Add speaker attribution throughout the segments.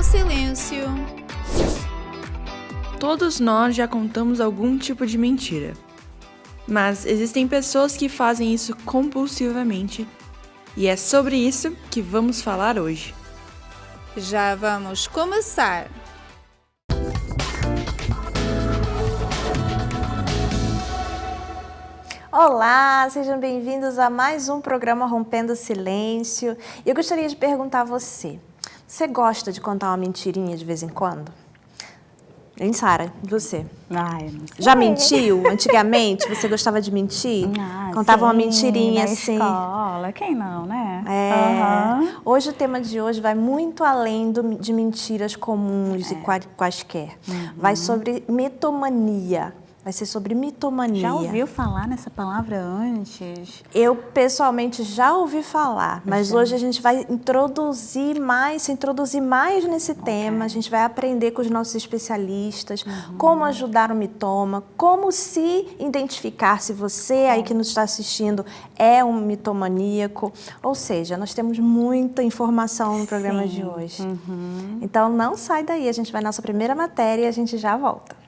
Speaker 1: silêncio.
Speaker 2: Todos nós já contamos algum tipo de mentira, mas existem pessoas que fazem isso compulsivamente e é sobre isso que vamos falar hoje.
Speaker 1: Já vamos começar.
Speaker 3: Olá, sejam bem-vindos a mais um programa Rompendo o Silêncio. Eu gostaria de perguntar a você gosta de contar uma mentirinha de vez em quando? Hein, Sara? E você?
Speaker 4: Ai, não sei.
Speaker 3: Já mentiu? Antigamente, você gostava de mentir? Contava uma mentirinha
Speaker 4: na
Speaker 3: assim?
Speaker 4: escola, quem não, né?
Speaker 3: Hoje o tema de hoje vai muito além de mentiras comuns e quaisquer. Vai sobre mitomania. Vai ser sobre mitomania.
Speaker 4: Já ouviu falar nessa palavra antes?
Speaker 3: Eu, pessoalmente, já ouvi falar, mas hoje a gente vai introduzir mais nesse tema. A gente vai aprender com os nossos especialistas como ajudar o mitoma, como se identificar se você aí que nos está assistindo é um mitomaníaco. Ou seja, nós temos muita informação no programa de hoje. Então, não sai daí. A gente vai na nossa primeira matéria e a gente já volta.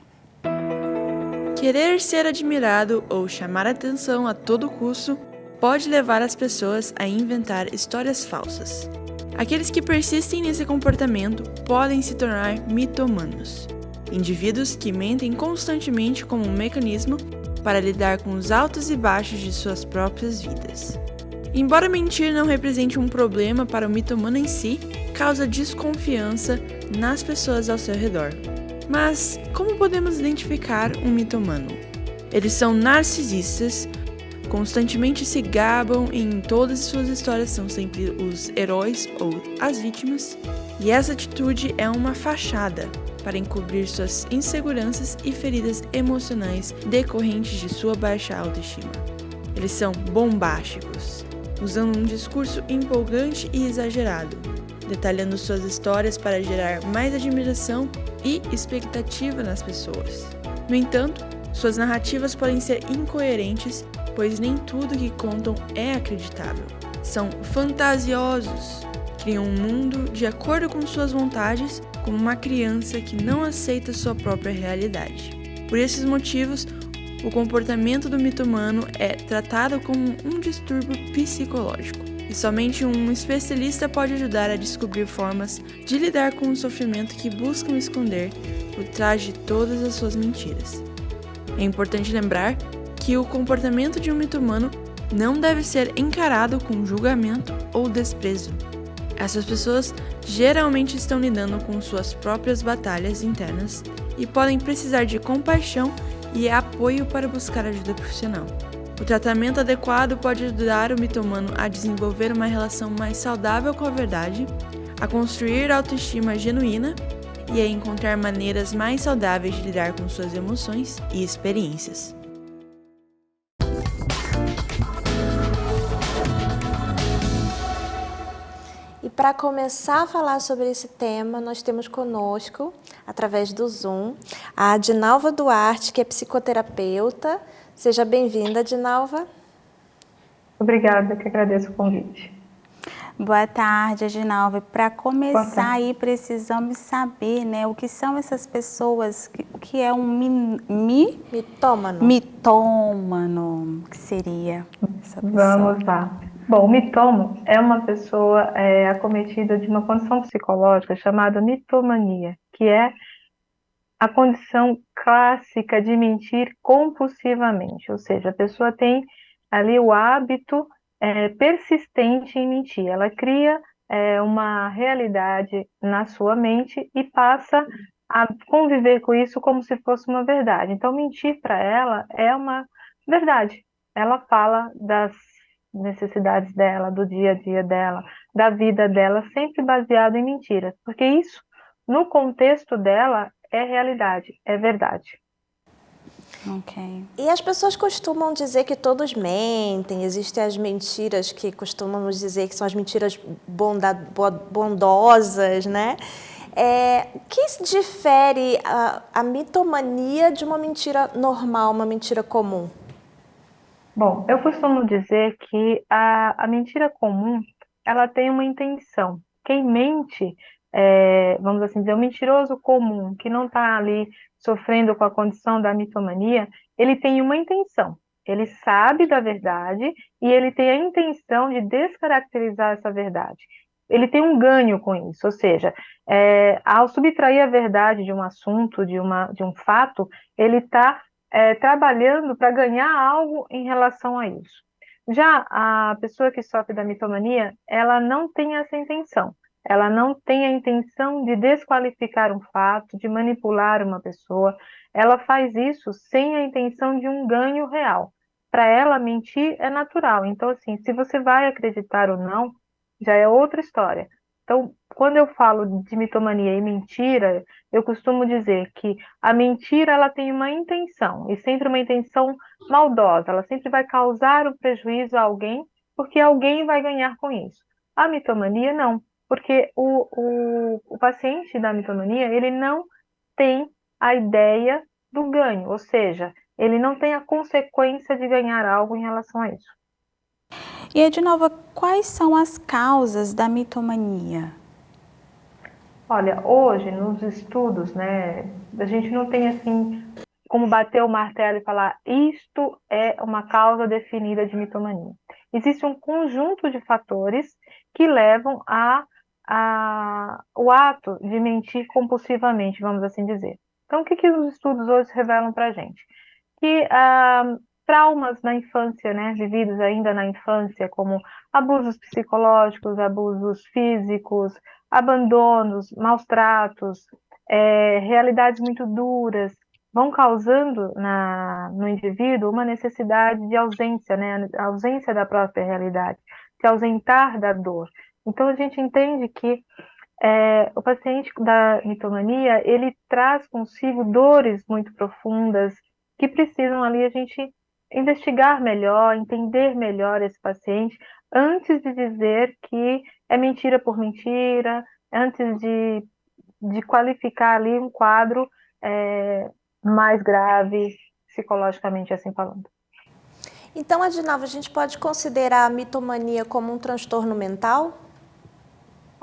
Speaker 2: Querer ser admirado ou chamar atenção a todo custo pode levar as pessoas a inventar histórias falsas. Aqueles que persistem nesse comportamento podem se tornar mitomanos, indivíduos que mentem constantemente como um mecanismo para lidar com os altos e baixos de suas próprias vidas. Embora mentir não represente um problema para o mitomano em si, causa desconfiança nas pessoas ao seu redor. Mas como podemos identificar um mitomano? Eles são narcisistas, constantemente se gabam e em todas as suas histórias são sempre os heróis ou as vítimas, e essa atitude é uma fachada para encobrir suas inseguranças e feridas emocionais decorrentes de sua baixa autoestima. Eles são bombásticos, usando um discurso empolgante e exagerado, detalhando suas histórias para gerar mais admiração e expectativa nas pessoas. No entanto, suas narrativas podem ser incoerentes, pois nem tudo que contam é acreditável. São fantasiosos, criam um mundo de acordo com suas vontades, como uma criança que não aceita sua própria realidade. Por esses motivos, o comportamento do mitomano é tratado como um distúrbio psicológico. E somente um especialista pode ajudar a descobrir formas de lidar com o sofrimento que buscam esconder por trás de todas as suas mentiras. É importante lembrar que o comportamento de um mitomano não deve ser encarado com julgamento ou desprezo. Essas pessoas geralmente estão lidando com suas próprias batalhas internas e podem precisar de compaixão e apoio para buscar ajuda profissional. O tratamento adequado pode ajudar o mitomano a desenvolver uma relação mais saudável com a verdade, a construir autoestima genuína e a encontrar maneiras mais saudáveis de lidar com suas emoções e experiências.
Speaker 3: E para começar a falar sobre esse tema, nós temos conosco, através do Zoom, a Adinalva Duarte, que é psicoterapeuta. Seja bem-vinda, Adinalva.
Speaker 5: Obrigada, que agradeço o convite.
Speaker 4: Boa tarde, Adinalva. Para começar aí, precisamos saber, né, o que são essas pessoas, o que é um
Speaker 3: mitômano.
Speaker 4: Mitômano, o que seria essa pessoa?
Speaker 5: Vamos lá. Bom, o mitomo é uma pessoa acometida de uma condição psicológica chamada mitomania, que é a condição clássica de mentir compulsivamente, ou seja, a pessoa tem ali o hábito persistente em mentir. Ela cria uma realidade na sua mente e passa a conviver com isso como se fosse uma verdade. Então, mentir para ela é uma verdade. Ela fala das necessidades dela, do dia a dia dela, da vida dela, sempre baseado em mentiras, porque isso, no contexto dela, é realidade, é verdade.
Speaker 4: Ok.
Speaker 3: E as pessoas costumam dizer que todos mentem, existem as mentiras que costumamos dizer que são as mentiras bondosas, né? O que difere a mitomania de uma mentira normal, uma mentira comum?
Speaker 5: Bom, eu costumo dizer que a mentira comum, ela tem uma intenção. Quem mente vamos assim dizer, o mentiroso comum, que não está ali sofrendo com a condição da mitomania, ele tem uma intenção. Ele sabe da verdade e ele tem a intenção de descaracterizar essa verdade. Ele tem um ganho com isso, ou seja, ao subtrair a verdade de um assunto, de um fato, ele está trabalhando para ganhar algo em relação a isso. Já a pessoa que sofre da mitomania, ela não tem essa intenção. Ela não tem a intenção de desqualificar um fato, de manipular uma pessoa. Ela faz isso sem a intenção de um ganho real. Para ela, mentir é natural. Então, assim, se você vai acreditar ou não, já é outra história. Então, quando eu falo de mitomania e mentira, eu costumo dizer que a mentira ela tem uma intenção, e sempre uma intenção maldosa. Ela sempre vai causar um prejuízo a alguém, porque alguém vai ganhar com isso. A mitomania, não. Porque o paciente da mitomania, ele não tem a ideia do ganho, ou seja, ele não tem a consequência de ganhar algo em relação a isso.
Speaker 4: E, Edinalva, quais são as causas da mitomania?
Speaker 5: Olha, hoje nos estudos, né, a gente não tem assim como bater o martelo e falar isto é uma causa definida de mitomania. Existe um conjunto de fatores que levam o ato de mentir compulsivamente, vamos assim dizer. Então, o que os estudos hoje revelam para a gente? Que traumas na infância, né, vividos ainda na infância, como abusos psicológicos, abusos físicos, abandonos, maus tratos, realidades muito duras, vão causando no indivíduo uma necessidade de ausência, né, a ausência da própria realidade, se ausentar da dor. Então, a gente entende que o paciente da mitomania, ele traz consigo dores muito profundas que precisam ali a gente investigar melhor, entender melhor esse paciente, antes de dizer que é mentira por mentira, antes de qualificar ali um quadro mais grave, psicologicamente assim falando.
Speaker 3: Então, Edinalva, a gente pode considerar a mitomania como um transtorno mental?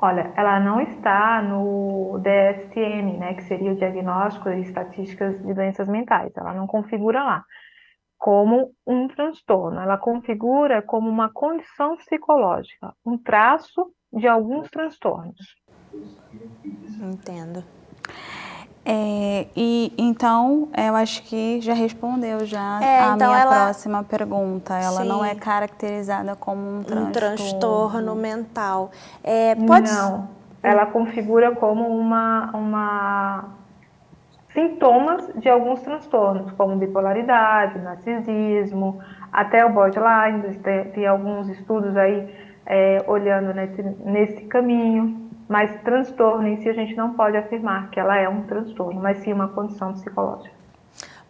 Speaker 5: Olha, ela não está no DSM, né, que seria o Diagnóstico e Estatísticas de Doenças Mentais. Ela não configura lá como um transtorno. Ela configura como uma condição psicológica, um traço de alguns transtornos.
Speaker 3: Entendo.
Speaker 4: E então, eu acho que já respondeu a
Speaker 3: então
Speaker 4: minha próxima pergunta. Ela
Speaker 3: Sim.
Speaker 4: não é caracterizada como um
Speaker 3: transtorno mental.
Speaker 5: Não, ela configura como sintomas de alguns transtornos, como bipolaridade, narcisismo, até o borderline. Tem alguns estudos aí olhando nesse caminho. Mas transtorno em si a gente não pode afirmar que ela é um transtorno, mas sim uma condição psicológica.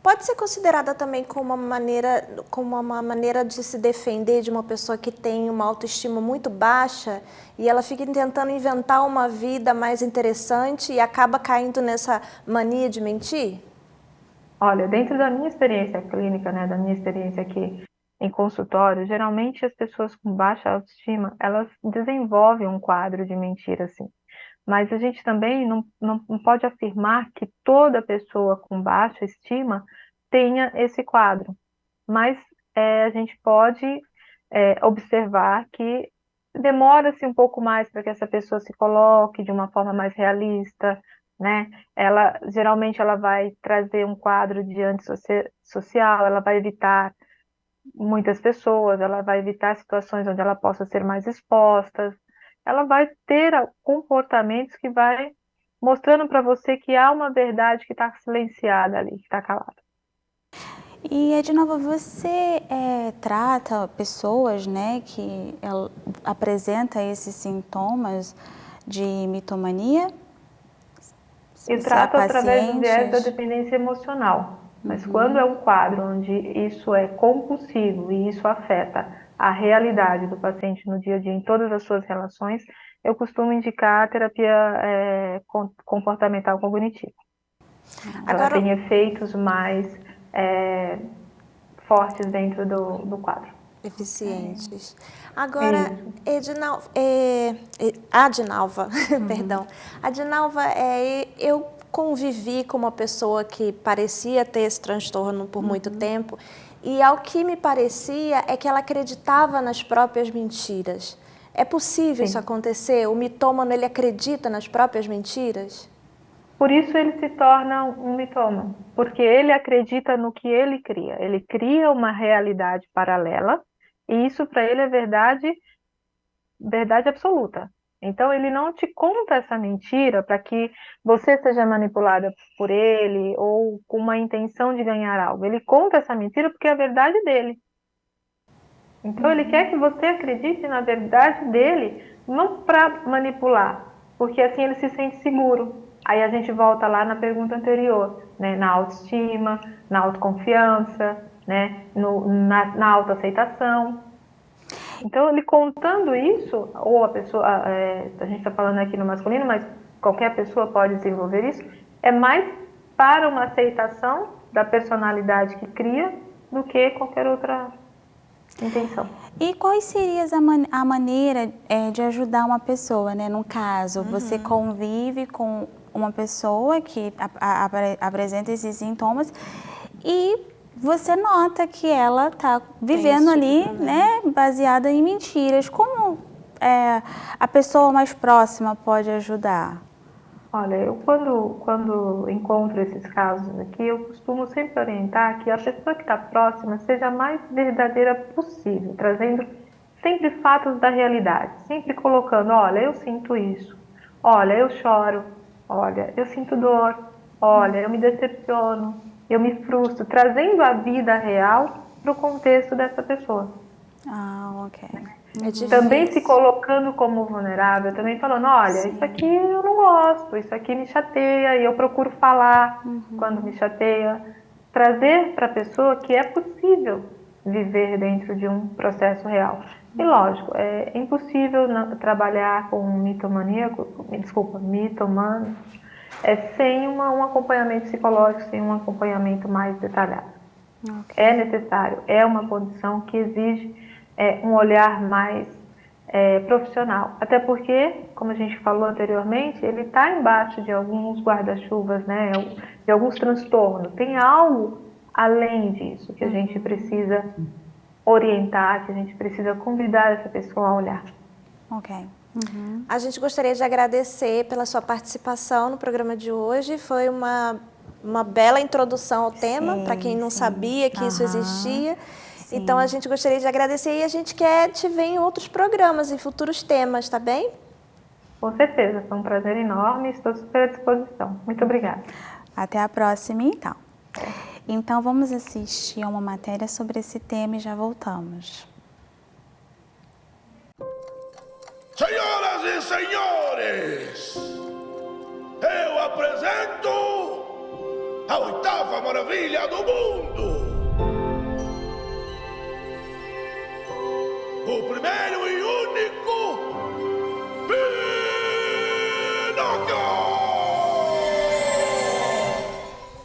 Speaker 3: Pode ser considerada também como uma maneira de se defender de uma pessoa que tem uma autoestima muito baixa e ela fica tentando inventar uma vida mais interessante e acaba caindo nessa mania de mentir?
Speaker 5: Olha, dentro da minha experiência clínica, né, da minha experiência aqui em consultório, geralmente as pessoas com baixa autoestima, elas desenvolvem um quadro de mentira, assim. Mas a gente também não pode afirmar que toda pessoa com baixa estima tenha esse quadro. Mas a gente pode observar que demora-se um pouco mais para que essa pessoa se coloque de uma forma mais realista, né? Geralmente ela vai trazer um quadro de antissocial, ela vai evitar muitas pessoas, ela vai evitar situações onde ela possa ser mais exposta, ela vai ter comportamentos que vai mostrando para você que há uma verdade que está silenciada ali, que está calada.
Speaker 4: E, Edinalva, você trata pessoas, né, que apresentam esses sintomas de mitomania?
Speaker 5: Eu trato através do viés da dependência emocional. Mas quando é um quadro onde isso é compulsivo e isso afeta a realidade do paciente no dia a dia, em todas as suas relações, eu costumo indicar a terapia comportamental cognitiva. Ela tem efeitos mais fortes dentro do quadro.
Speaker 3: Eficientes. Agora, Adinalva, perdão. Adinalva, eu convivi com uma pessoa que parecia ter esse transtorno por muito tempo e ao que me parecia é que ela acreditava nas próprias mentiras. É possível isso acontecer? O mitômano, ele acredita nas próprias mentiras?
Speaker 5: Por isso ele se torna um mitômano, porque ele acredita no que ele cria. Ele cria uma realidade paralela e isso para ele é verdade absoluta. Então ele não te conta essa mentira para que você seja manipulada por ele ou com uma intenção de ganhar algo. Ele conta essa mentira porque é a verdade dele. Então ele quer que você acredite na verdade dele, não para manipular, porque assim ele se sente seguro. Aí a gente volta lá na pergunta anterior, né? Na autoestima, na autoconfiança, né? Na autoaceitação. Então, ele contando isso, ou a pessoa, a gente está falando aqui no masculino, mas qualquer pessoa pode desenvolver isso, é mais para uma aceitação da personalidade que cria do que qualquer outra intenção.
Speaker 4: E quais seriam a maneira de ajudar uma pessoa, né? No caso, você convive com uma pessoa que apresenta esses sintomas e você nota que ela está vivendo ali, né, baseada em mentiras. Como a pessoa mais próxima pode ajudar?
Speaker 5: Olha, eu quando encontro esses casos aqui, eu costumo sempre orientar que a pessoa que está próxima seja a mais verdadeira possível, trazendo sempre fatos da realidade, sempre colocando, olha, eu sinto isso, olha, eu choro, olha, eu sinto dor, olha, eu me decepciono, eu me frustro, trazendo a vida real para o contexto dessa pessoa.
Speaker 4: Ah, ok.
Speaker 5: Também se colocando como vulnerável, também falando, olha, isso aqui eu não gosto, isso aqui me chateia, e eu procuro falar quando me chateia. Trazer para a pessoa que é possível viver dentro de um processo real. E lógico, é impossível trabalhar com um mitomano, sem um acompanhamento psicológico, sem um acompanhamento mais detalhado. Okay. É necessário, é uma condição que exige um olhar mais profissional. Até porque, como a gente falou anteriormente, ele está embaixo de alguns guarda-chuvas, né, de alguns transtornos. Tem algo além disso que a gente precisa orientar, que a gente precisa convidar essa pessoa a olhar.
Speaker 4: Ok.
Speaker 3: A gente gostaria de agradecer pela sua participação no programa de hoje. Foi uma bela introdução ao tema, para quem não sabia que isso existia. Sim. Então, a gente gostaria de agradecer e a gente quer te ver em outros programas, em futuros temas, tá bem?
Speaker 5: Com certeza, foi um prazer enorme, estou super à disposição. Muito obrigada.
Speaker 4: Até a próxima, então. Então, vamos assistir a uma matéria sobre esse tema e já voltamos.
Speaker 6: Senhoras e senhores, eu apresento a 8ª maravilha do mundo. O primeiro e único Pinóquio!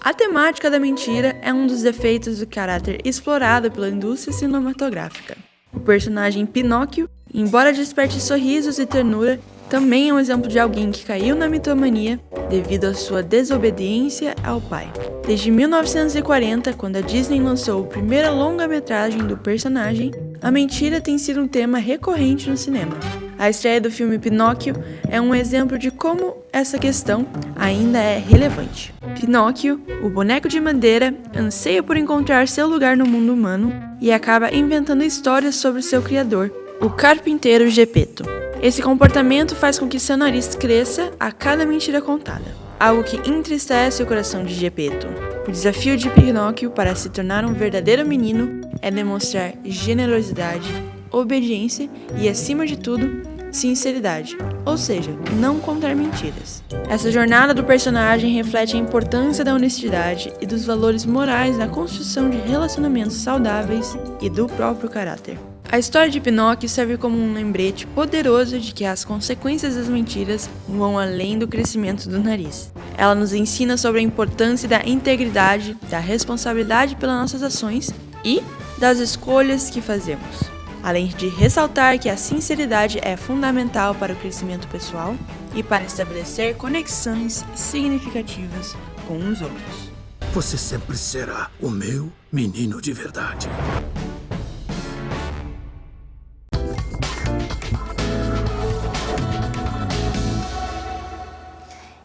Speaker 2: A temática da mentira é um dos defeitos do caráter explorado pela indústria cinematográfica. O personagem Pinóquio, embora desperte sorrisos e ternura, também é um exemplo de alguém que caiu na mitomania devido à sua desobediência ao pai. Desde 1940, quando a Disney lançou a primeira longa-metragem do personagem, a mentira tem sido um tema recorrente no cinema. A estreia do filme Pinóquio é um exemplo de como essa questão ainda é relevante. Pinóquio, o boneco de madeira, anseia por encontrar seu lugar no mundo humano e acaba inventando histórias sobre seu criador, o carpinteiro Geppetto. Esse comportamento faz com que seu nariz cresça a cada mentira contada, algo que entristece o coração de Geppetto. O desafio de Pinóquio para se tornar um verdadeiro menino é demonstrar generosidade, obediência e, acima de tudo, sinceridade, ou seja, não contar mentiras. Essa jornada do personagem reflete a importância da honestidade e dos valores morais na construção de relacionamentos saudáveis e do próprio caráter. A história de Pinóquio serve como um lembrete poderoso de que as consequências das mentiras vão além do crescimento do nariz. Ela nos ensina sobre a importância da integridade, da responsabilidade pelas nossas ações e das escolhas que fazemos, além de ressaltar que a sinceridade é fundamental para o crescimento pessoal e para estabelecer conexões significativas com os outros.
Speaker 6: Você sempre será o meu menino de verdade.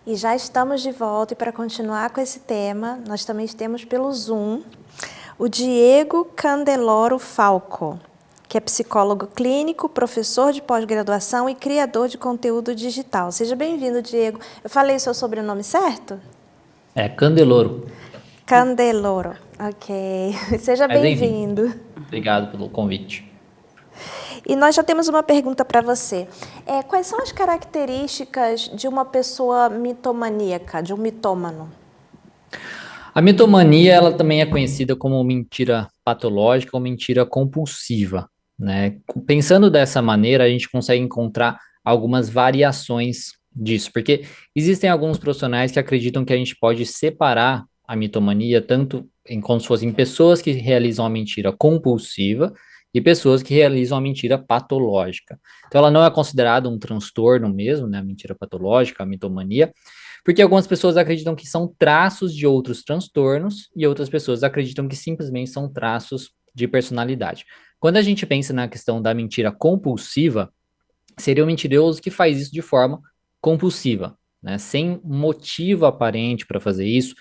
Speaker 3: E já estamos de volta, e para continuar com esse tema, nós também temos pelo Zoom o Diego Candeloro Falco, que é psicólogo clínico, professor de pós-graduação e criador de conteúdo digital. Seja bem-vindo, Diego. Eu falei o seu sobrenome certo?
Speaker 7: É Candeloro.
Speaker 3: Candeloro, ok. Seja bem-vindo.
Speaker 7: Obrigado pelo convite.
Speaker 3: E nós já temos uma pergunta para você. Quais são as características de uma pessoa mitomaníaca, de um mitômano?
Speaker 7: A mitomania, ela também é conhecida como mentira patológica ou mentira compulsiva, né? Pensando dessa maneira, a gente consegue encontrar algumas variações disso, porque existem alguns profissionais que acreditam que a gente pode separar a mitomania tanto como se fossem pessoas que realizam a mentira compulsiva e pessoas que realizam a mentira patológica. Então, ela não é considerada um transtorno mesmo, né? A mentira patológica, a mitomania, porque algumas pessoas acreditam que são traços de outros transtornos e outras pessoas acreditam que simplesmente são traços de personalidade. Quando a gente pensa na questão da mentira compulsiva, seria o mentiroso que faz isso de forma compulsiva, né? Sem motivo aparente para fazer isso,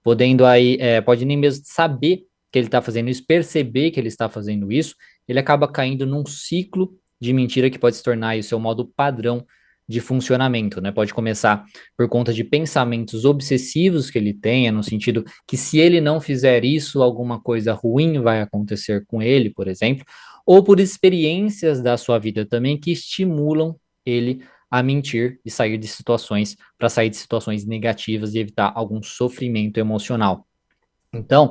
Speaker 7: podendo aí, pode nem mesmo saber que ele está fazendo isso, perceber que ele está fazendo isso, ele acaba caindo num ciclo de mentira que pode se tornar aí o seu modo padrão de funcionamento, né? Pode começar por conta de pensamentos obsessivos que ele tenha, no sentido que se ele não fizer isso, alguma coisa ruim vai acontecer com ele, por exemplo, ou por experiências da sua vida também que estimulam ele a mentir e sair de situações, para sair de situações negativas e evitar algum sofrimento emocional. Então,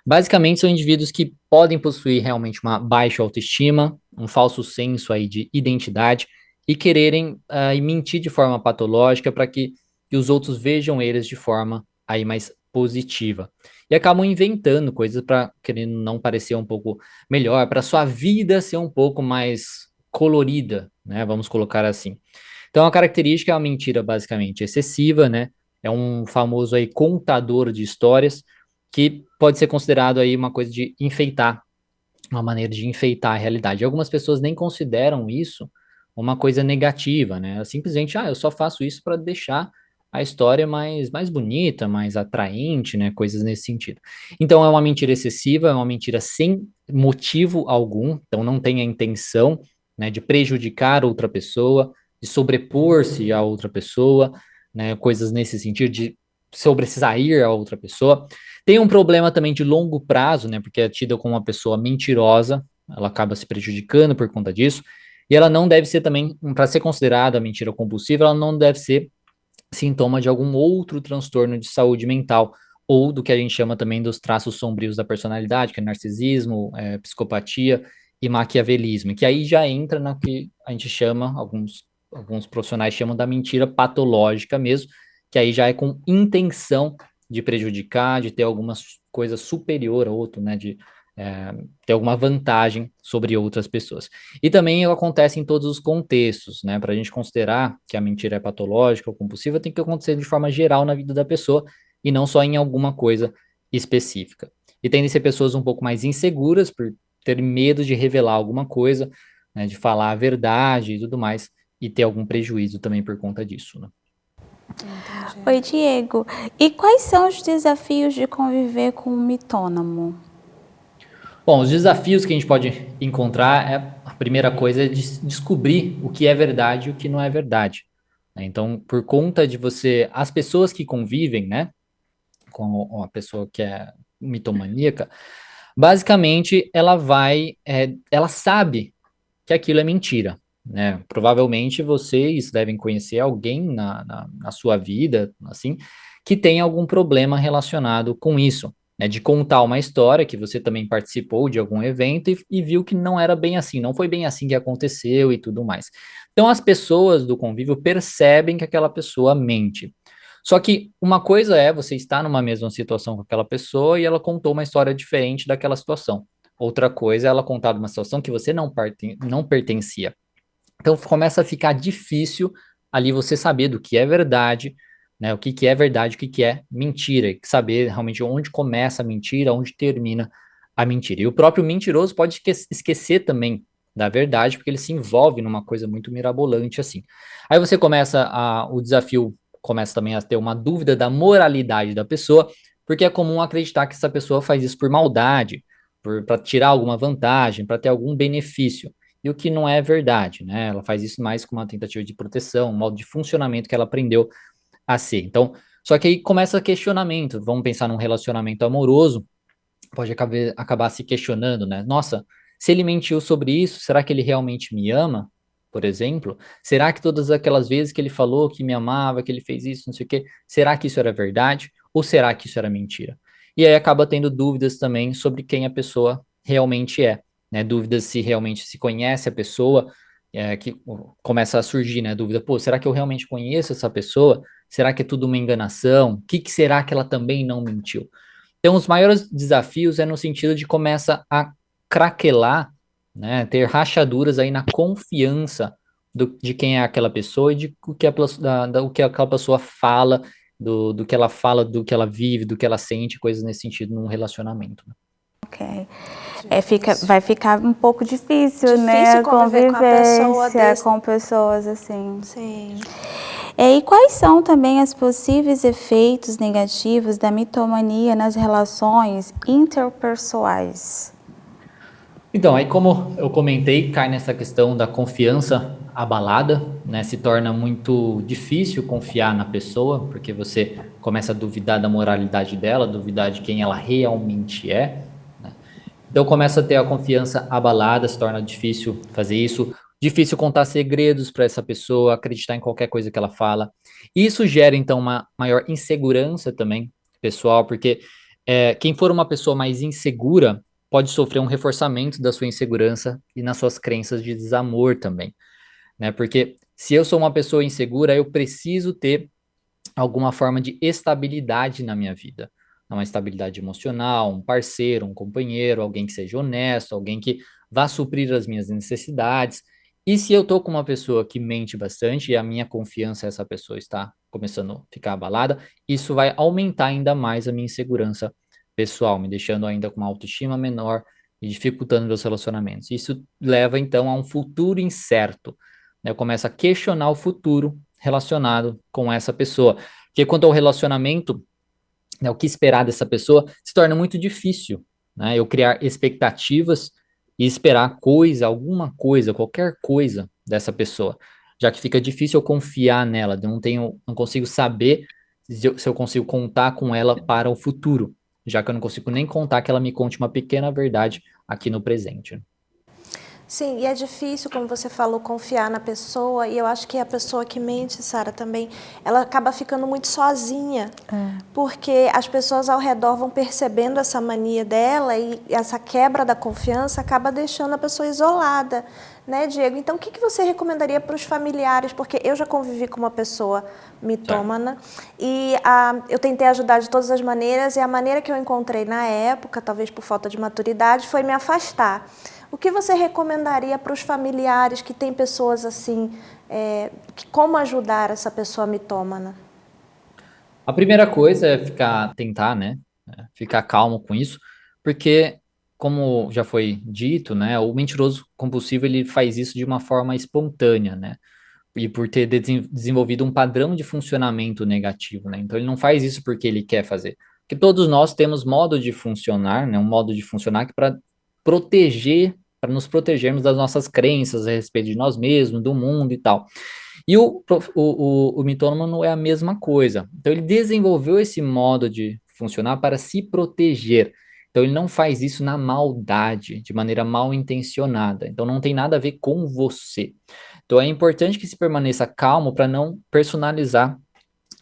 Speaker 7: basicamente são indivíduos que podem possuir realmente uma baixa autoestima, um falso senso aí de identidade e quererem mentir de forma patológica para que os outros vejam eles de forma aí mais positiva. E acabam inventando coisas para querendo não parecer um pouco melhor, para sua vida ser um pouco mais colorida, né? Vamos colocar assim. Então, a característica é uma mentira basicamente excessiva, né? É um famoso aí contador de histórias, que pode ser considerado aí uma coisa de enfeitar, uma maneira de enfeitar a realidade. E algumas pessoas nem consideram isso uma coisa negativa, né? Simplesmente, eu só faço isso para deixar a história mais bonita, mais atraente, né? Coisas nesse sentido. Então, é uma mentira excessiva, é uma mentira sem motivo algum, então não tem a intenção, né, de prejudicar outra pessoa, de sobrepor-se a outra pessoa, né? Coisas nesse sentido, de sobressair a outra pessoa. Tem um problema também de longo prazo, né? Porque é tida como uma pessoa mentirosa, ela acaba se prejudicando por conta disso. E ela não deve ser também, para ser considerada mentira compulsiva, ela não deve ser sintoma de algum outro transtorno de saúde mental, ou do que a gente chama também dos traços sombrios da personalidade, que é narcisismo, psicopatia e maquiavelismo, que aí já entra no que a gente chama, alguns profissionais chamam da mentira patológica mesmo, que aí já é com intenção de prejudicar, de ter alguma coisa superior a outro, né, de ter alguma vantagem sobre outras pessoas. E também acontece em todos os contextos, né, para a gente considerar que a mentira é patológica ou compulsiva, tem que acontecer de forma geral na vida da pessoa e não só em alguma coisa específica. E tendem a ser pessoas um pouco mais inseguras por ter medo de revelar alguma coisa, né, de falar a verdade e tudo mais, e ter algum prejuízo também por conta disso, né.
Speaker 4: Oi, Diego. E quais são os desafios de conviver com um mitônamo?
Speaker 7: Bom, os desafios que a gente pode encontrar, a primeira coisa é descobrir o que é verdade e o que não é verdade, né? Então, por conta de as pessoas que convivem, né, com a pessoa que é mitomaníaca, basicamente ela sabe que aquilo é mentira, né? Provavelmente vocês devem conhecer alguém na sua vida, assim, que tem algum problema relacionado com isso, né? De contar uma história que você também participou de algum evento e viu que não era bem assim, não foi bem assim que aconteceu e tudo mais. Então as pessoas do convívio percebem que aquela pessoa mente. Só que uma coisa é você estar numa mesma situação com aquela pessoa e ela contou uma história diferente daquela situação. Outra coisa é ela contar de uma situação que você não pertencia. Então começa a ficar difícil ali você saber do que é verdade, né? O que que é verdade, o que que é mentira, e saber realmente onde começa a mentira, onde termina a mentira. E o próprio mentiroso pode esquecer também da verdade, porque ele se envolve numa coisa muito mirabolante assim. Aí você o desafio começa também a ter uma dúvida da moralidade da pessoa, porque é comum acreditar que essa pessoa faz isso por maldade, para tirar alguma vantagem, para ter algum benefício. E o que não é verdade, né? Ela faz isso mais com uma tentativa de proteção, um modo de funcionamento que ela aprendeu a ser. Então, só que aí começa questionamento. Vamos pensar num relacionamento amoroso, pode acabar se questionando, né? Nossa, se ele mentiu sobre isso, será que ele realmente me ama? Por exemplo, será que todas aquelas vezes que ele falou que me amava, que ele fez isso, não sei o quê, será que isso era verdade? Ou será que isso era mentira? E aí acaba tendo dúvidas também sobre quem a pessoa realmente é, né? Dúvidas se realmente se conhece a pessoa, que começa a surgir, né? Dúvida, pô, será que eu realmente conheço essa pessoa? Será que é tudo uma enganação? O que será que ela também não mentiu? Então, os maiores desafios é no sentido de começa a craquelar, né, ter rachaduras aí na confiança de quem é aquela pessoa e de o que, o que aquela pessoa fala, do que ela fala, do que ela vive, do que ela sente, coisas nesse sentido num relacionamento. Né?
Speaker 4: Ok. Vai ficar um pouco difícil, né?
Speaker 3: Difícil conviver com a pessoa
Speaker 4: com pessoas assim.
Speaker 3: Sim.
Speaker 4: E quais são também os possíveis efeitos negativos da mitomania nas relações interpessoais?
Speaker 7: Então, aí como eu comentei, cai nessa questão da confiança abalada, né? Se torna muito difícil confiar na pessoa, porque você começa a duvidar da moralidade dela, duvidar de quem ela realmente é, né? Então começa a ter a confiança abalada, se torna difícil fazer isso, difícil contar segredos para essa pessoa, acreditar em qualquer coisa que ela fala. Isso gera, então, uma maior insegurança também, pessoal, porque quem for uma pessoa mais insegura pode sofrer um reforçamento da sua insegurança e nas suas crenças de desamor também, né? Porque se eu sou uma pessoa insegura, eu preciso ter alguma forma de estabilidade na minha vida. Uma estabilidade emocional, um parceiro, um companheiro, alguém que seja honesto, alguém que vá suprir as minhas necessidades. E se eu tô com uma pessoa que mente bastante e a minha confiança essa pessoa está começando a ficar abalada, isso vai aumentar ainda mais a minha insegurança pessoal, me deixando ainda com uma autoestima menor e dificultando meus relacionamentos. Isso leva então a um futuro incerto, né? Eu começo a questionar o futuro relacionado com essa pessoa. Porque quanto ao relacionamento, né, o que esperar dessa pessoa se torna muito difícil, né? Eu criar expectativas e esperar alguma coisa, qualquer coisa dessa pessoa, já que fica difícil eu confiar nela, não consigo saber se eu consigo contar com ela para o futuro, já que eu não consigo nem contar que ela me conte uma pequena verdade aqui no presente. Né?
Speaker 3: Sim, e é difícil, como você falou, confiar na pessoa, e eu acho que a pessoa que mente, Sara, também, ela acaba ficando muito sozinha, porque as pessoas ao redor vão percebendo essa mania dela e essa quebra da confiança acaba deixando a pessoa isolada, né, Diego? Então, o que você recomendaria para os familiares? Porque eu já convivi com uma pessoa mitômana e eu tentei ajudar de todas as maneiras, e a maneira que eu encontrei na época, talvez por falta de maturidade, foi me afastar. O que você recomendaria para os familiares que têm pessoas assim, como ajudar essa pessoa mitômana?
Speaker 7: A primeira coisa é tentar, né, ficar calmo com isso, porque, como já foi dito, né, o mentiroso compulsivo ele faz isso de uma forma espontânea, né, e por ter desenvolvido um padrão de funcionamento negativo, né, então ele não faz isso porque ele quer fazer, porque todos nós temos modo de funcionar, né, um modo de funcionar que para nos protegermos das nossas crenças a respeito de nós mesmos, do mundo e tal. E o mitômano é a mesma coisa. Então, ele desenvolveu esse modo de funcionar para se proteger. Então, ele não faz isso na maldade, de maneira mal intencionada. Então, não tem nada a ver com você. Então, é importante que se permaneça calmo para não personalizar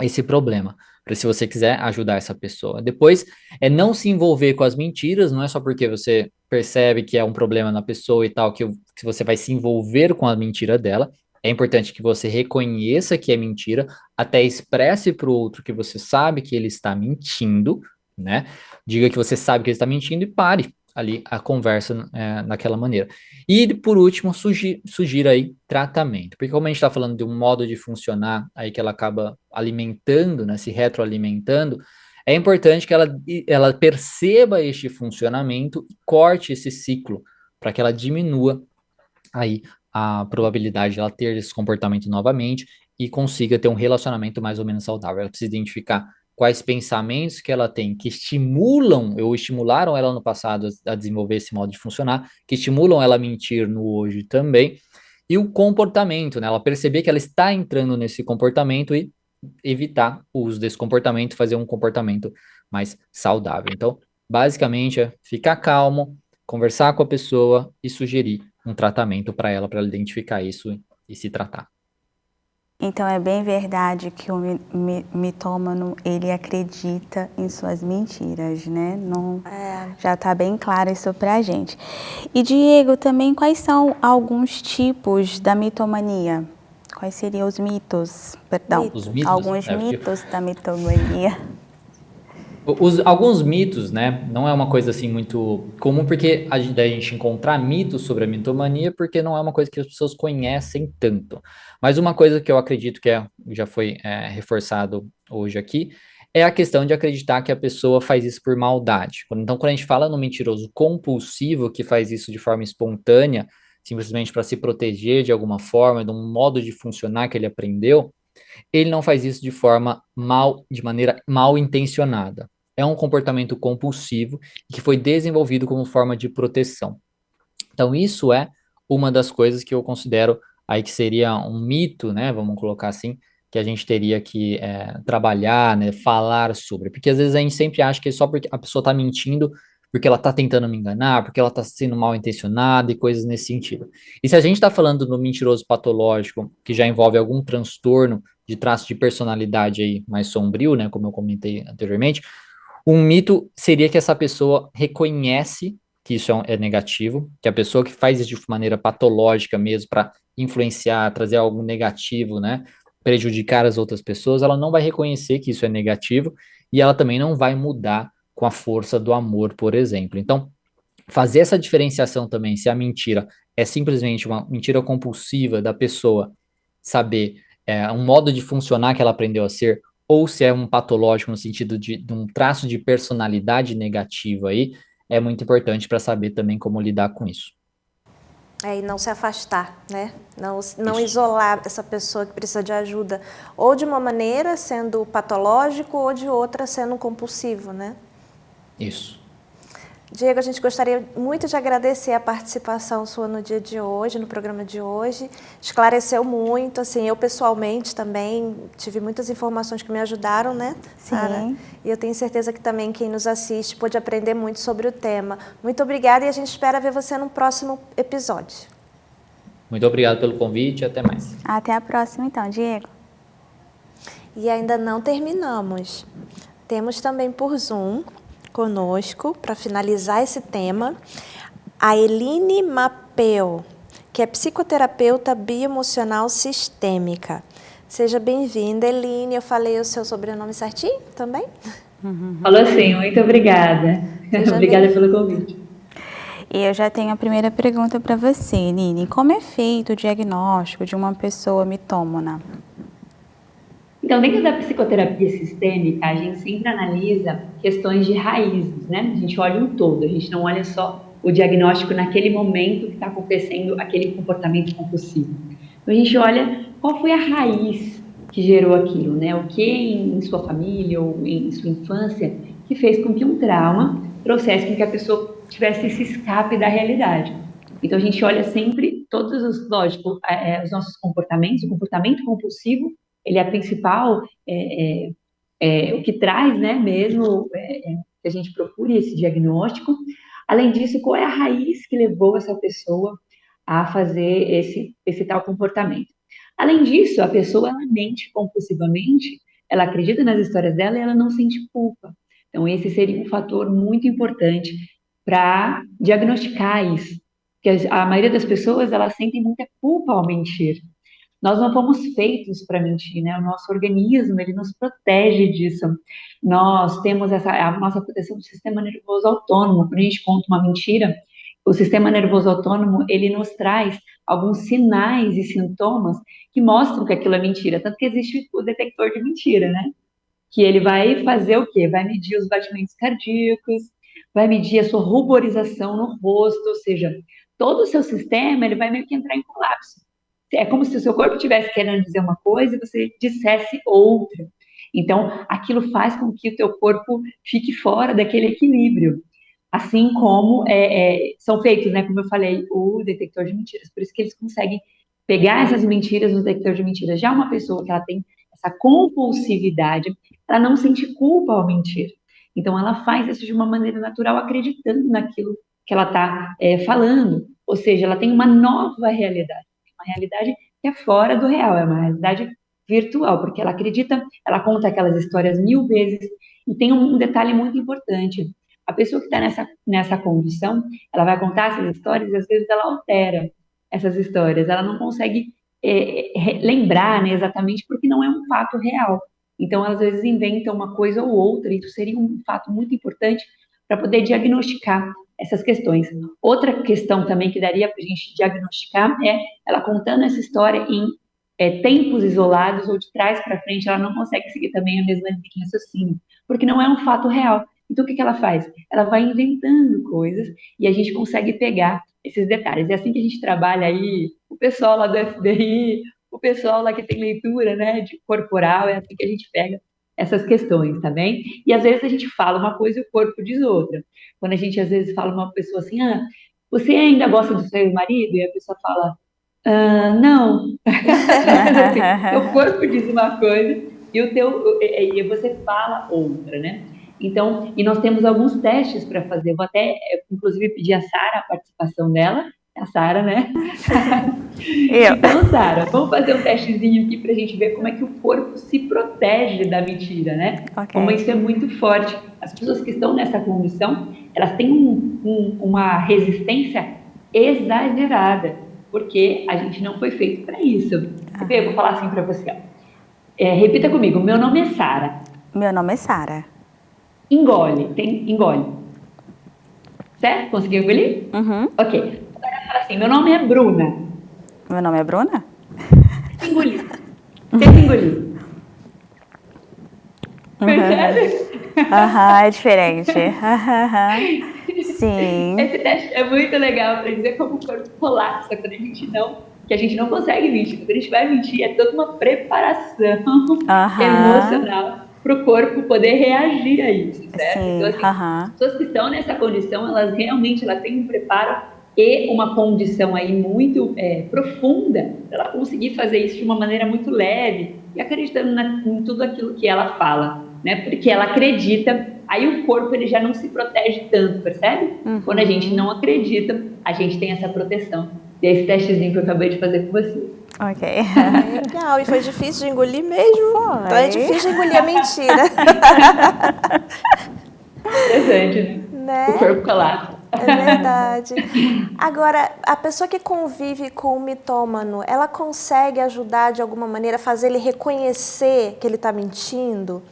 Speaker 7: esse problema. Para se você quiser ajudar essa pessoa. Depois, é não se envolver com as mentiras, não é só porque você percebe que é um problema na pessoa e tal, que você vai se envolver com a mentira dela. É importante que você reconheça que é mentira, até expresse para o outro que você sabe que ele está mentindo, né? Diga que você sabe que ele está mentindo e pare ali a conversa naquela maneira. E, por último, sugira aí tratamento, porque como a gente está falando de um modo de funcionar aí que ela acaba alimentando, né, se retroalimentando, é importante que ela perceba este funcionamento e corte esse ciclo, para que ela diminua aí a probabilidade de ela ter esse comportamento novamente e consiga ter um relacionamento mais ou menos saudável. Ela precisa identificar quais pensamentos que ela tem que estimulam ou estimularam ela no passado a desenvolver esse modo de funcionar, que estimulam ela a mentir no hoje também, e o comportamento, né? Ela perceber que ela está entrando nesse comportamento e evitar o uso desse comportamento, fazer um comportamento mais saudável. Então, basicamente, é ficar calmo, conversar com a pessoa e sugerir um tratamento para ela identificar isso e se tratar.
Speaker 4: Então é bem verdade que o mitômano, ele acredita em suas mentiras, né? Não, já está bem claro isso pra gente. E Diego, também quais são alguns tipos da mitomania? Quais seriam os mitos? Perdão,
Speaker 7: Os mitos,
Speaker 4: alguns mitos da mitomania.
Speaker 7: Alguns mitos, né? Não é uma coisa assim muito comum, porque a gente encontrar mitos sobre a mitomania, porque não é uma coisa que as pessoas conhecem tanto. Mas uma coisa que eu acredito que já foi reforçado hoje aqui é a questão de acreditar que a pessoa faz isso por maldade. Então, quando a gente fala no mentiroso compulsivo, que faz isso de forma espontânea, simplesmente para se proteger de alguma forma, de um modo de funcionar que ele aprendeu, ele não faz isso de maneira mal intencionada. É um comportamento compulsivo que foi desenvolvido como forma de proteção. Então, isso é uma das coisas que eu considero aí que seria um mito, né? Vamos colocar assim, que a gente teria que trabalhar, né? Falar sobre. Porque às vezes a gente sempre acha que é só porque a pessoa está mentindo, porque ela está tentando me enganar, porque ela está sendo mal intencionada e coisas nesse sentido. E se a gente está falando no mentiroso patológico, que já envolve algum transtorno de traço de personalidade aí mais sombrio, né? Como eu comentei anteriormente, um mito seria que essa pessoa reconhece que isso é negativo, que a pessoa que faz isso de maneira patológica mesmo para influenciar, trazer algo negativo, né, prejudicar as outras pessoas, ela não vai reconhecer que isso é negativo e ela também não vai mudar com a força do amor, por exemplo. Então, fazer essa diferenciação também, se a mentira é simplesmente uma mentira compulsiva da pessoa saber um modo de funcionar que ela aprendeu a ser, ou se é um patológico no sentido de um traço de personalidade negativa aí, é muito importante para saber também como lidar com isso.
Speaker 3: E não se afastar, né? Não isolar essa pessoa que precisa de ajuda, ou de uma maneira sendo patológico, ou de outra sendo compulsivo, né?
Speaker 7: Isso.
Speaker 3: Diego, a gente gostaria muito de agradecer a participação sua no dia de hoje, no programa de hoje. Esclareceu muito, assim, eu pessoalmente também tive muitas informações que me ajudaram, né, Sara?
Speaker 4: Sim.
Speaker 3: E eu tenho certeza que também quem nos assiste pôde aprender muito sobre o tema. Muito obrigada e a gente espera ver você no próximo episódio.
Speaker 7: Muito obrigado pelo convite e até mais.
Speaker 4: Até a próxima então, Diego.
Speaker 3: E ainda não terminamos. Temos também por Zoom conosco, para finalizar esse tema, a Eline Mapeu, que é psicoterapeuta bioemocional sistêmica. Seja bem-vinda, Eline. Eu falei o seu sobrenome certinho também?
Speaker 8: Falou sim, muito obrigada. Obrigada pelo convite.
Speaker 4: E eu já tenho a primeira pergunta para você, Eline. Como é feito o diagnóstico de uma pessoa mitômana?
Speaker 8: Então, dentro da psicoterapia sistêmica, a gente sempre analisa questões de raízes, né? A gente olha um todo, a gente não olha só o diagnóstico naquele momento que está acontecendo aquele comportamento compulsivo. Então, a gente olha qual foi a raiz que gerou aquilo, né? O que em sua família ou em sua infância que fez com que um trauma trouxesse com que a pessoa tivesse esse escape da realidade. Então, a gente olha sempre todos os, lógico, os nossos comportamentos, o comportamento compulsivo, ele é a principal, o que traz, né, mesmo que a gente procure esse diagnóstico. Além disso, qual é a raiz que levou essa pessoa a fazer esse tal comportamento? Além disso, a pessoa, ela mente compulsivamente, ela acredita nas histórias dela e ela não sente culpa. Então, esse seria um fator muito importante para diagnosticar isso. Porque a maioria das pessoas, elas sentem muita culpa ao mentir. Nós não fomos feitos para mentir, né? O nosso organismo, ele nos protege disso. Nós temos a nossa proteção do sistema nervoso autônomo. Quando a gente conta uma mentira, o sistema nervoso autônomo, ele nos traz alguns sinais e sintomas que mostram que aquilo é mentira. Tanto que existe o detector de mentira, né? Que ele vai fazer o quê? Vai medir os batimentos cardíacos, vai medir a sua ruborização no rosto, ou seja, todo o seu sistema, ele vai meio que entrar em colapso. É como se o seu corpo estivesse querendo dizer uma coisa e você dissesse outra. Então, aquilo faz com que o teu corpo fique fora daquele equilíbrio. Assim como são feitos, né, como eu falei, o detector de mentiras. Por isso que eles conseguem pegar essas mentiras no detector de mentiras. Já uma pessoa que ela tem essa compulsividade, ela não sente culpa ao mentir. Então, ela faz isso de uma maneira natural, acreditando naquilo que ela está falando. Ou seja, ela tem uma nova realidade. Uma realidade que é fora do real, é uma realidade virtual, porque ela acredita, ela conta aquelas histórias 1000 vezes. E tem um detalhe muito importante. A pessoa que está nessa condição, ela vai contar essas histórias e às vezes ela altera essas histórias. Ela não consegue lembrar, né, exatamente porque não é um fato real. Então, às vezes, inventa uma coisa ou outra, e isso seria um fato muito importante para poder diagnosticar essas questões. Outra questão também que daria para a gente diagnosticar é ela contando essa história em tempos isolados ou de trás para frente, ela não consegue seguir também a mesma linha de raciocínio, porque não é um fato real. Então, o que ela faz? Ela vai inventando coisas e a gente consegue pegar esses detalhes. É assim que a gente trabalha aí, o pessoal lá do FBI, o pessoal lá que tem leitura, né, de corporal, é assim que a gente pega essas questões, tá bem? E às vezes a gente fala uma coisa e o corpo diz outra. Quando a gente às vezes fala uma pessoa assim, você ainda gosta do seu marido? E a pessoa fala, não. Assim, o corpo diz uma coisa e você fala outra, né? Então, e nós temos alguns testes para fazer. Vou até, inclusive, pedir a Sara a participação dela. A Sara, né? Então, Sara, vamos fazer um testezinho aqui para a gente ver como é que o corpo se protege da mentira, né?
Speaker 4: Ok.
Speaker 8: Como isso é muito forte. As pessoas que estão nessa condição, elas têm uma resistência exagerada, porque a gente não foi feito para isso. Eu vou falar assim para você. Repita comigo. Meu nome é Sara.
Speaker 4: Meu nome é Sara.
Speaker 8: Engole. Engole. Certo? Conseguiu engolir?
Speaker 4: Uhum.
Speaker 8: Ok. Agora fala assim, meu nome é Bruna.
Speaker 4: Meu nome é Bruna?
Speaker 8: Engolir. Tenta engolir. Percebe?
Speaker 4: É diferente. Sim.
Speaker 8: Esse teste é muito legal para dizer como o corpo colapsa quando que a gente não consegue mentir. Quando a gente vai mentir, é toda uma preparação emocional para o corpo poder reagir a isso, certo?
Speaker 4: Sim.
Speaker 8: Então, assim, pessoas que estão nessa condição, elas realmente têm um preparo e uma condição aí muito profunda para ela conseguir fazer isso de uma maneira muito leve e acreditando em tudo aquilo que ela fala, né? Porque ela acredita, aí o corpo ele já não se protege tanto, percebe? Quando a gente não acredita, a gente tem essa proteção. E é esse testezinho que eu acabei de fazer com você.
Speaker 4: Ok.
Speaker 3: Legal, e foi difícil de engolir mesmo?
Speaker 4: Foi.
Speaker 3: Então é difícil de engolir a mentira.
Speaker 8: Interessante, né? O corpo colapsa.
Speaker 3: É verdade. Agora, a pessoa que convive com o mitômano, ela consegue ajudar de alguma maneira, fazer ele reconhecer que ele está mentindo?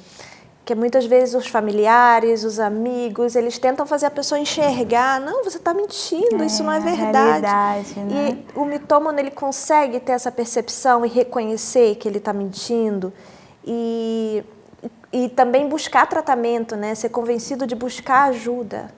Speaker 3: Porque muitas vezes os familiares, os amigos, eles tentam fazer a pessoa enxergar, não, você está mentindo, isso não é verdade.
Speaker 4: Né?
Speaker 3: E o mitômano, ele consegue ter essa percepção e reconhecer que ele está mentindo e também buscar tratamento, né? Ser convencido de buscar ajuda.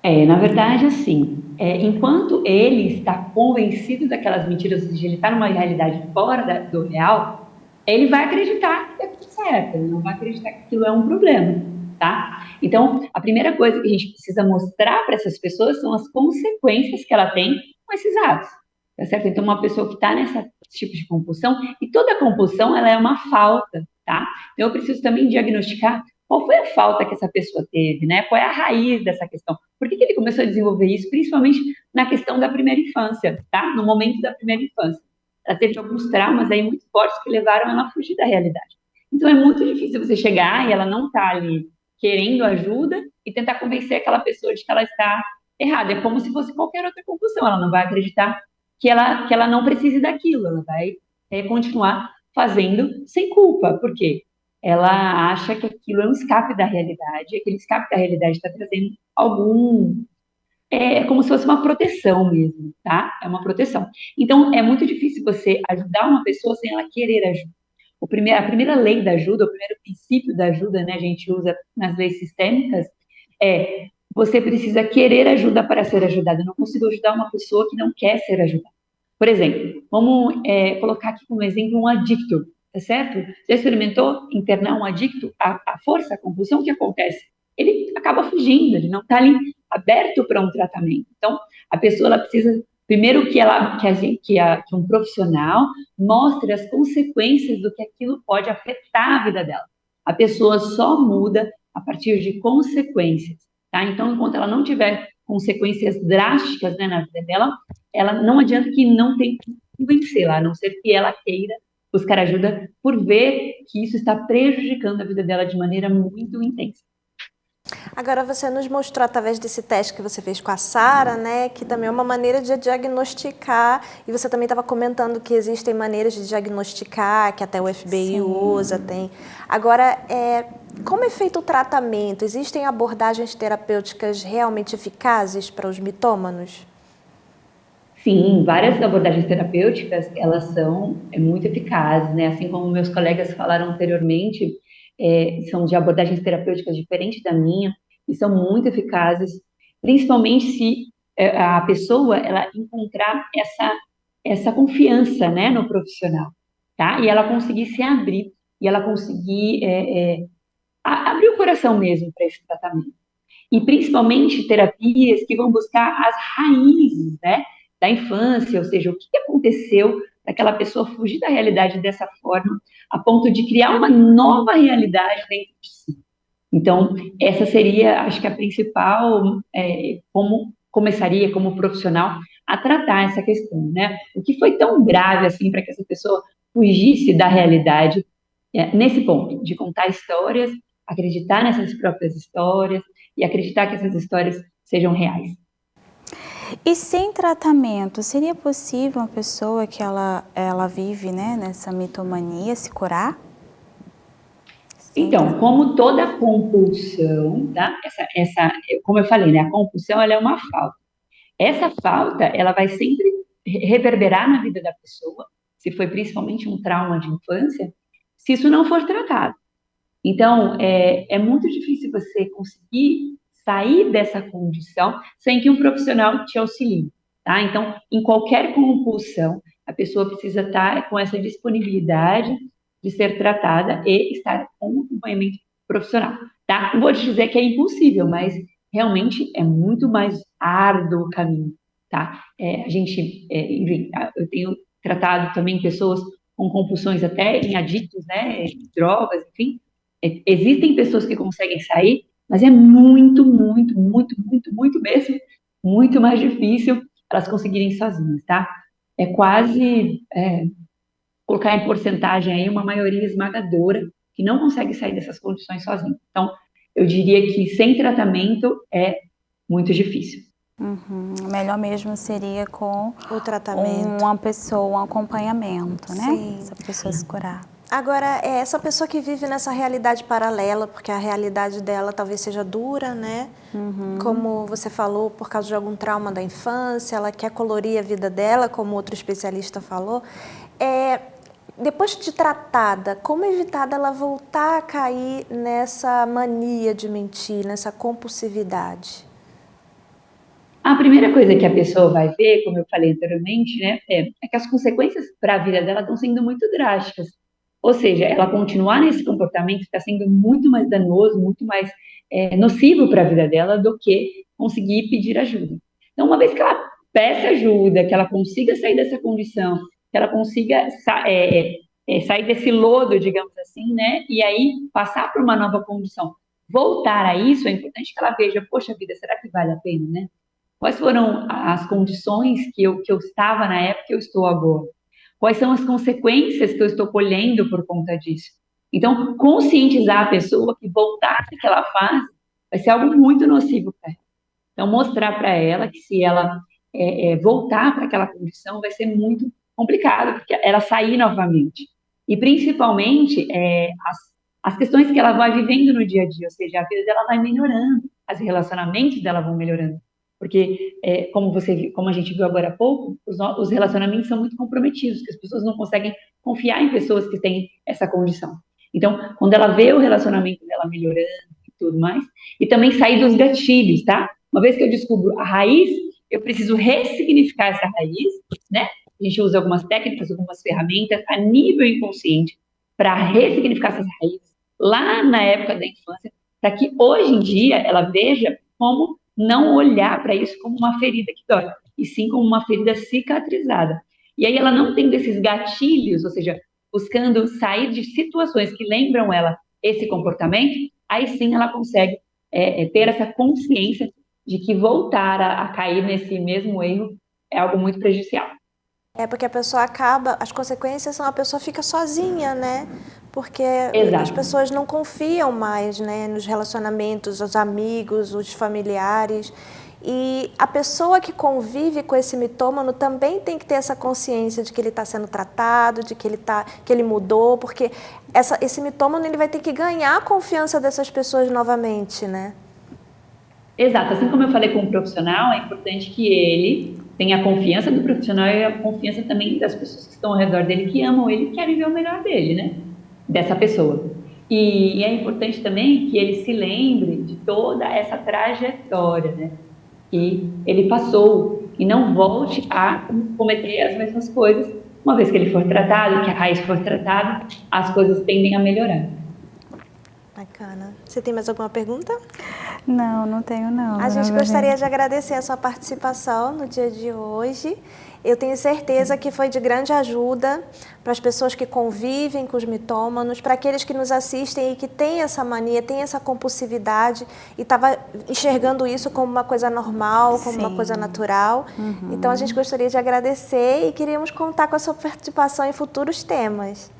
Speaker 8: Na verdade, assim, enquanto ele está convencido daquelas mentiras, ou seja, ele está numa realidade fora do real, ele vai acreditar que é tudo certo, ele não vai acreditar que aquilo é um problema, tá? Então, a primeira coisa que a gente precisa mostrar para essas pessoas são as consequências que ela tem com esses atos, tá certo? Então, uma pessoa que está nesse tipo de compulsão, e toda compulsão, ela é uma falta, tá? Então, eu preciso também diagnosticar qual foi a falta que essa pessoa teve, né? Qual é a raiz dessa questão? Por que ele começou a desenvolver isso, principalmente na questão da primeira infância, tá? No momento da primeira infância. Ela teve alguns traumas aí muito fortes que levaram ela a fugir da realidade. Então, é muito difícil você chegar e ela não está ali querendo ajuda e tentar convencer aquela pessoa de que ela está errada. É como se fosse qualquer outra compulsão. Ela não vai acreditar que ela não precise daquilo, ela vai continuar fazendo sem culpa, porque ela acha que aquilo é um escape da realidade, aquele escape da realidade está trazendo algum. É como se fosse uma proteção mesmo, tá? É uma proteção. Então, é muito difícil você ajudar uma pessoa sem ela querer ajuda. A primeira lei da ajuda, o primeiro princípio da ajuda, né, a gente usa nas leis sistêmicas, é você precisa querer ajuda para ser ajudado. Eu não consigo ajudar uma pessoa que não quer ser ajudada. Por exemplo, vamos colocar aqui como exemplo um adicto, tá certo? Já experimentou internar um adicto? A força, a compulsão, o que acontece? Ele acaba fugindo, ele não está ali aberto para um tratamento. Então, a pessoa ela precisa, primeiro que um profissional mostre as consequências do que aquilo pode afetar a vida dela. A pessoa só muda a partir de consequências, tá? Então, enquanto ela não tiver consequências drásticas, né, na vida dela, ela não adianta que não tem que convencê-la, a não ser que ela queira buscar ajuda por ver que isso está prejudicando a vida dela de maneira muito intensa.
Speaker 3: Agora você nos mostrou através desse teste que você fez com a Sara, né, que também é uma maneira de diagnosticar, e você também estava comentando que existem maneiras de diagnosticar, que até o FBI
Speaker 4: Sim.
Speaker 3: usa, tem. Agora, como é feito o tratamento? Existem abordagens terapêuticas realmente eficazes para os mitômanos?
Speaker 8: Sim, várias abordagens terapêuticas, elas são muito eficazes, né? Assim como meus colegas falaram anteriormente, são de abordagens terapêuticas diferentes da minha e são muito eficazes, principalmente se a pessoa ela encontrar essa confiança, né, no profissional, tá? E ela conseguir se abrir e ela conseguir abrir o coração mesmo para esse tratamento. E principalmente terapias que vão buscar as raízes, né, da infância, ou seja, o que aconteceu daquela pessoa fugir da realidade dessa forma, a ponto de criar uma nova realidade dentro de si. Então, essa seria, acho que a principal, como começaria como profissional a tratar essa questão, né? O que foi tão grave assim para que essa pessoa fugisse da realidade, nesse ponto, de contar histórias, acreditar nessas próprias histórias e acreditar que essas histórias sejam reais.
Speaker 4: E sem tratamento, seria possível uma pessoa que ela vive, né, nessa mitomania se curar?
Speaker 8: Então, como toda compulsão, tá? Como eu falei, né, a compulsão ela é uma falta. Essa falta, ela vai sempre reverberar na vida da pessoa, se foi principalmente um trauma de infância, se isso não for tratado. Então, é muito difícil você conseguir sair dessa condição sem que um profissional te auxilie, tá? Então, em qualquer compulsão, a pessoa precisa estar com essa disponibilidade de ser tratada e estar com um acompanhamento profissional, tá? Não vou te dizer que é impossível, mas realmente é muito mais árduo o caminho, tá? Enfim, eu tenho tratado também pessoas com compulsões até em adictos, né, drogas, enfim. Existem pessoas que conseguem sair, mas é muito, muito, muito, muito, muito mesmo, muito mais difícil elas conseguirem sozinhas, tá? É quase colocar em porcentagem aí uma maioria esmagadora que não consegue sair dessas condições sozinha. Então, eu diria que sem tratamento é muito difícil.
Speaker 4: Melhor mesmo seria com
Speaker 3: O tratamento.
Speaker 4: uma pessoa, um acompanhamento, né?
Speaker 3: Sim.
Speaker 4: Essa pessoa se curar.
Speaker 3: Agora, essa pessoa que vive nessa realidade paralela, porque a realidade dela talvez seja dura, né? Como você falou, por causa de algum trauma da infância, ela quer colorir a vida dela, como outro especialista falou. Depois de tratada, como evitar dela voltar a cair nessa mania de mentir, nessa compulsividade?
Speaker 8: A primeira coisa que a pessoa vai ver, como eu falei anteriormente, né, é que as consequências para a vida dela estão sendo muito drásticas. Ou seja, ela continuar nesse comportamento está sendo muito mais danoso, muito mais nocivo para a vida dela do que conseguir pedir ajuda. Então, uma vez que ela peça ajuda, que ela consiga sair dessa condição, que ela consiga sair desse lodo, digamos assim, né, e aí passar para uma nova condição, voltar a isso, é importante que ela veja, poxa vida, será que vale a pena, né? Quais foram as condições que eu estava na época que eu estou agora? Quais são as consequências que eu estou colhendo por conta disso? Então, conscientizar a pessoa que voltar àquela fase vai ser algo muito nocivo para ela. Então, mostrar para ela que se ela voltar para aquela condição vai ser muito complicado, porque ela sair novamente. E principalmente as questões que ela vai vivendo no dia a dia, ou seja, a vida dela vai melhorando, os relacionamentos dela vão melhorando. Porque, como a gente viu agora há pouco, os relacionamentos são muito comprometidos, que as pessoas não conseguem confiar em pessoas que têm essa condição. Então, quando ela vê o relacionamento dela melhorando e tudo mais, e também sair dos gatilhos, tá? Uma vez que eu descubro a raiz, eu preciso ressignificar essa raiz, né? A gente usa algumas técnicas, algumas ferramentas a nível inconsciente para ressignificar essas raízes lá na época da infância, para que hoje em dia ela veja como não olhar para isso como uma ferida que dói, e sim como uma ferida cicatrizada. E aí ela não tem desses gatilhos, ou seja, buscando sair de situações que lembram ela esse comportamento, aí sim ela consegue ter essa consciência de que voltar a cair nesse mesmo erro é algo muito prejudicial.
Speaker 3: Porque a pessoa as consequências são a pessoa fica sozinha, né? Porque
Speaker 8: Exato.
Speaker 3: As pessoas não confiam mais, né, nos relacionamentos, os amigos, os familiares. E a pessoa que convive com esse mitômano também tem que ter essa consciência de que ele está sendo tratado, de que ele mudou, porque esse mitômano ele vai ter que ganhar a confiança dessas pessoas novamente, né?
Speaker 8: Exato. Assim como eu falei com o profissional, é importante que ele tenha a confiança do profissional e a confiança também das pessoas que estão ao redor dele, que amam ele e querem ver o melhor dele, né? Dessa pessoa. E é importante também que ele se lembre de toda essa trajetória, né? Que ele passou e não volte a cometer as mesmas coisas. Uma vez que ele for tratado, que a raiz for tratada, as coisas tendem a melhorar.
Speaker 3: Bacana. Você tem mais alguma pergunta?
Speaker 4: Não tenho não.
Speaker 3: A gente gostaria de agradecer a sua participação no dia de hoje. Eu tenho certeza que foi de grande ajuda para as pessoas que convivem com os mitômanos, para aqueles que nos assistem e que têm essa mania, têm essa compulsividade e estava enxergando isso como uma coisa normal, como uma coisa natural. Então a gente gostaria de agradecer e queríamos contar com a sua participação em futuros temas.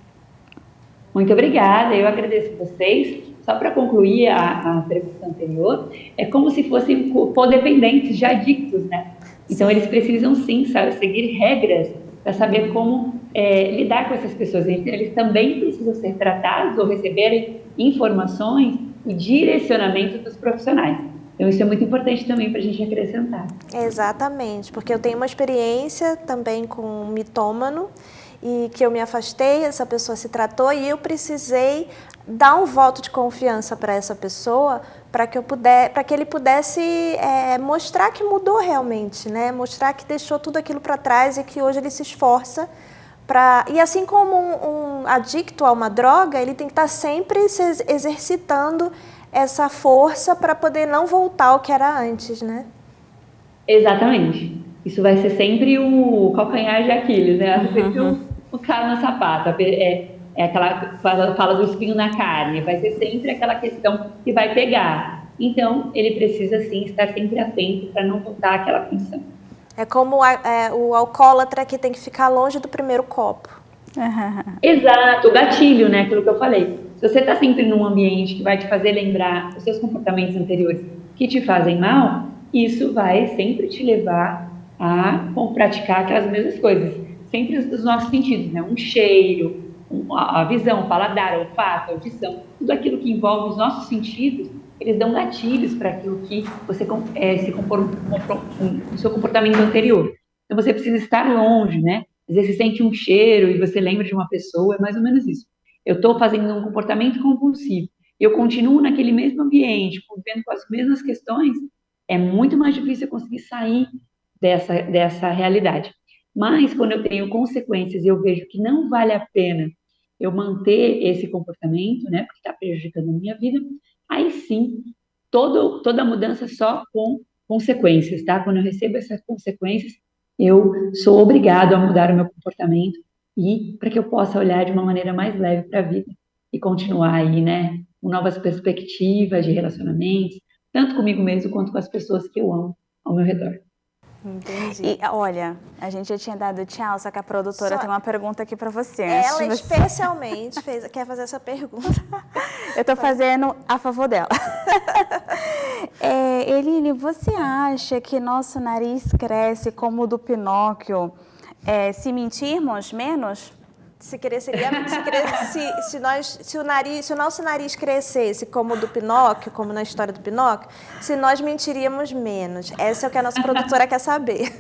Speaker 8: Muito obrigada, eu agradeço vocês. Só para concluir a pergunta anterior, é como se fossem codependentes de adictos, né? Então, eles precisam, sim, seguir regras para saber como lidar com essas pessoas. Eles também precisam ser tratados ou receberem informações e direcionamento dos profissionais. Então, isso é muito importante também para a gente acrescentar.
Speaker 3: Exatamente, porque eu tenho uma experiência também com um mitômano e que eu me afastei, essa pessoa se tratou e eu precisei dar um voto de confiança para essa pessoa para que ele pudesse mostrar que mudou realmente, né? Mostrar que deixou tudo aquilo para trás e que hoje ele se esforça para... E assim como um adicto a uma droga, ele tem que estar sempre se exercitando essa força para poder não voltar ao que era antes, né?
Speaker 8: Exatamente. Isso vai ser sempre o calcanhar de Aquiles, né? Sempre o cara no sapato. Aquela fala do espinho na carne, vai ser sempre aquela questão que vai pegar. Então, ele precisa, sim, estar sempre atento para não voltar àquela função.
Speaker 3: É como o alcoólatra que tem que ficar longe do primeiro copo.
Speaker 8: Exato, o gatilho, né? Aquilo que eu falei. Se você está sempre num ambiente que vai te fazer lembrar os seus comportamentos anteriores que te fazem mal, isso vai sempre te levar a praticar aquelas mesmas coisas. Sempre os nossos sentidos, né? Um cheiro, a visão, o paladar, o olfato, a audição, tudo aquilo que envolve os nossos sentidos, eles dão gatilhos para aquilo que você o seu comportamento anterior. Então você precisa estar longe, né? Às vezes você sente um cheiro e você lembra de uma pessoa, é mais ou menos isso. Eu estou fazendo um comportamento compulsivo, eu continuo naquele mesmo ambiente, convivendo com as mesmas questões, é muito mais difícil eu conseguir sair dessa realidade. Mas quando eu tenho consequências e eu vejo que não vale a pena eu manter esse comportamento, né, porque está prejudicando a minha vida, aí sim, toda mudança só com consequências, tá? Quando eu recebo essas consequências, eu sou obrigado a mudar o meu comportamento e para que eu possa olhar de uma maneira mais leve para a vida e continuar aí, né, com novas perspectivas de relacionamentos, tanto comigo mesmo quanto com as pessoas que eu amo ao meu redor.
Speaker 3: Entendi.
Speaker 4: E olha, a gente já tinha dado tchau, só que a produtora tem uma pergunta aqui para você.
Speaker 3: Ela especialmente quer fazer essa pergunta.
Speaker 4: Eu tô fazendo a favor dela. Eline, você acha que nosso nariz cresce como o do Pinóquio se mentirmos menos?
Speaker 3: Se o nosso nariz crescesse como o do Pinóquio, como na história do Pinóquio, se nós mentiríamos menos. Essa é o que a nossa produtora quer saber.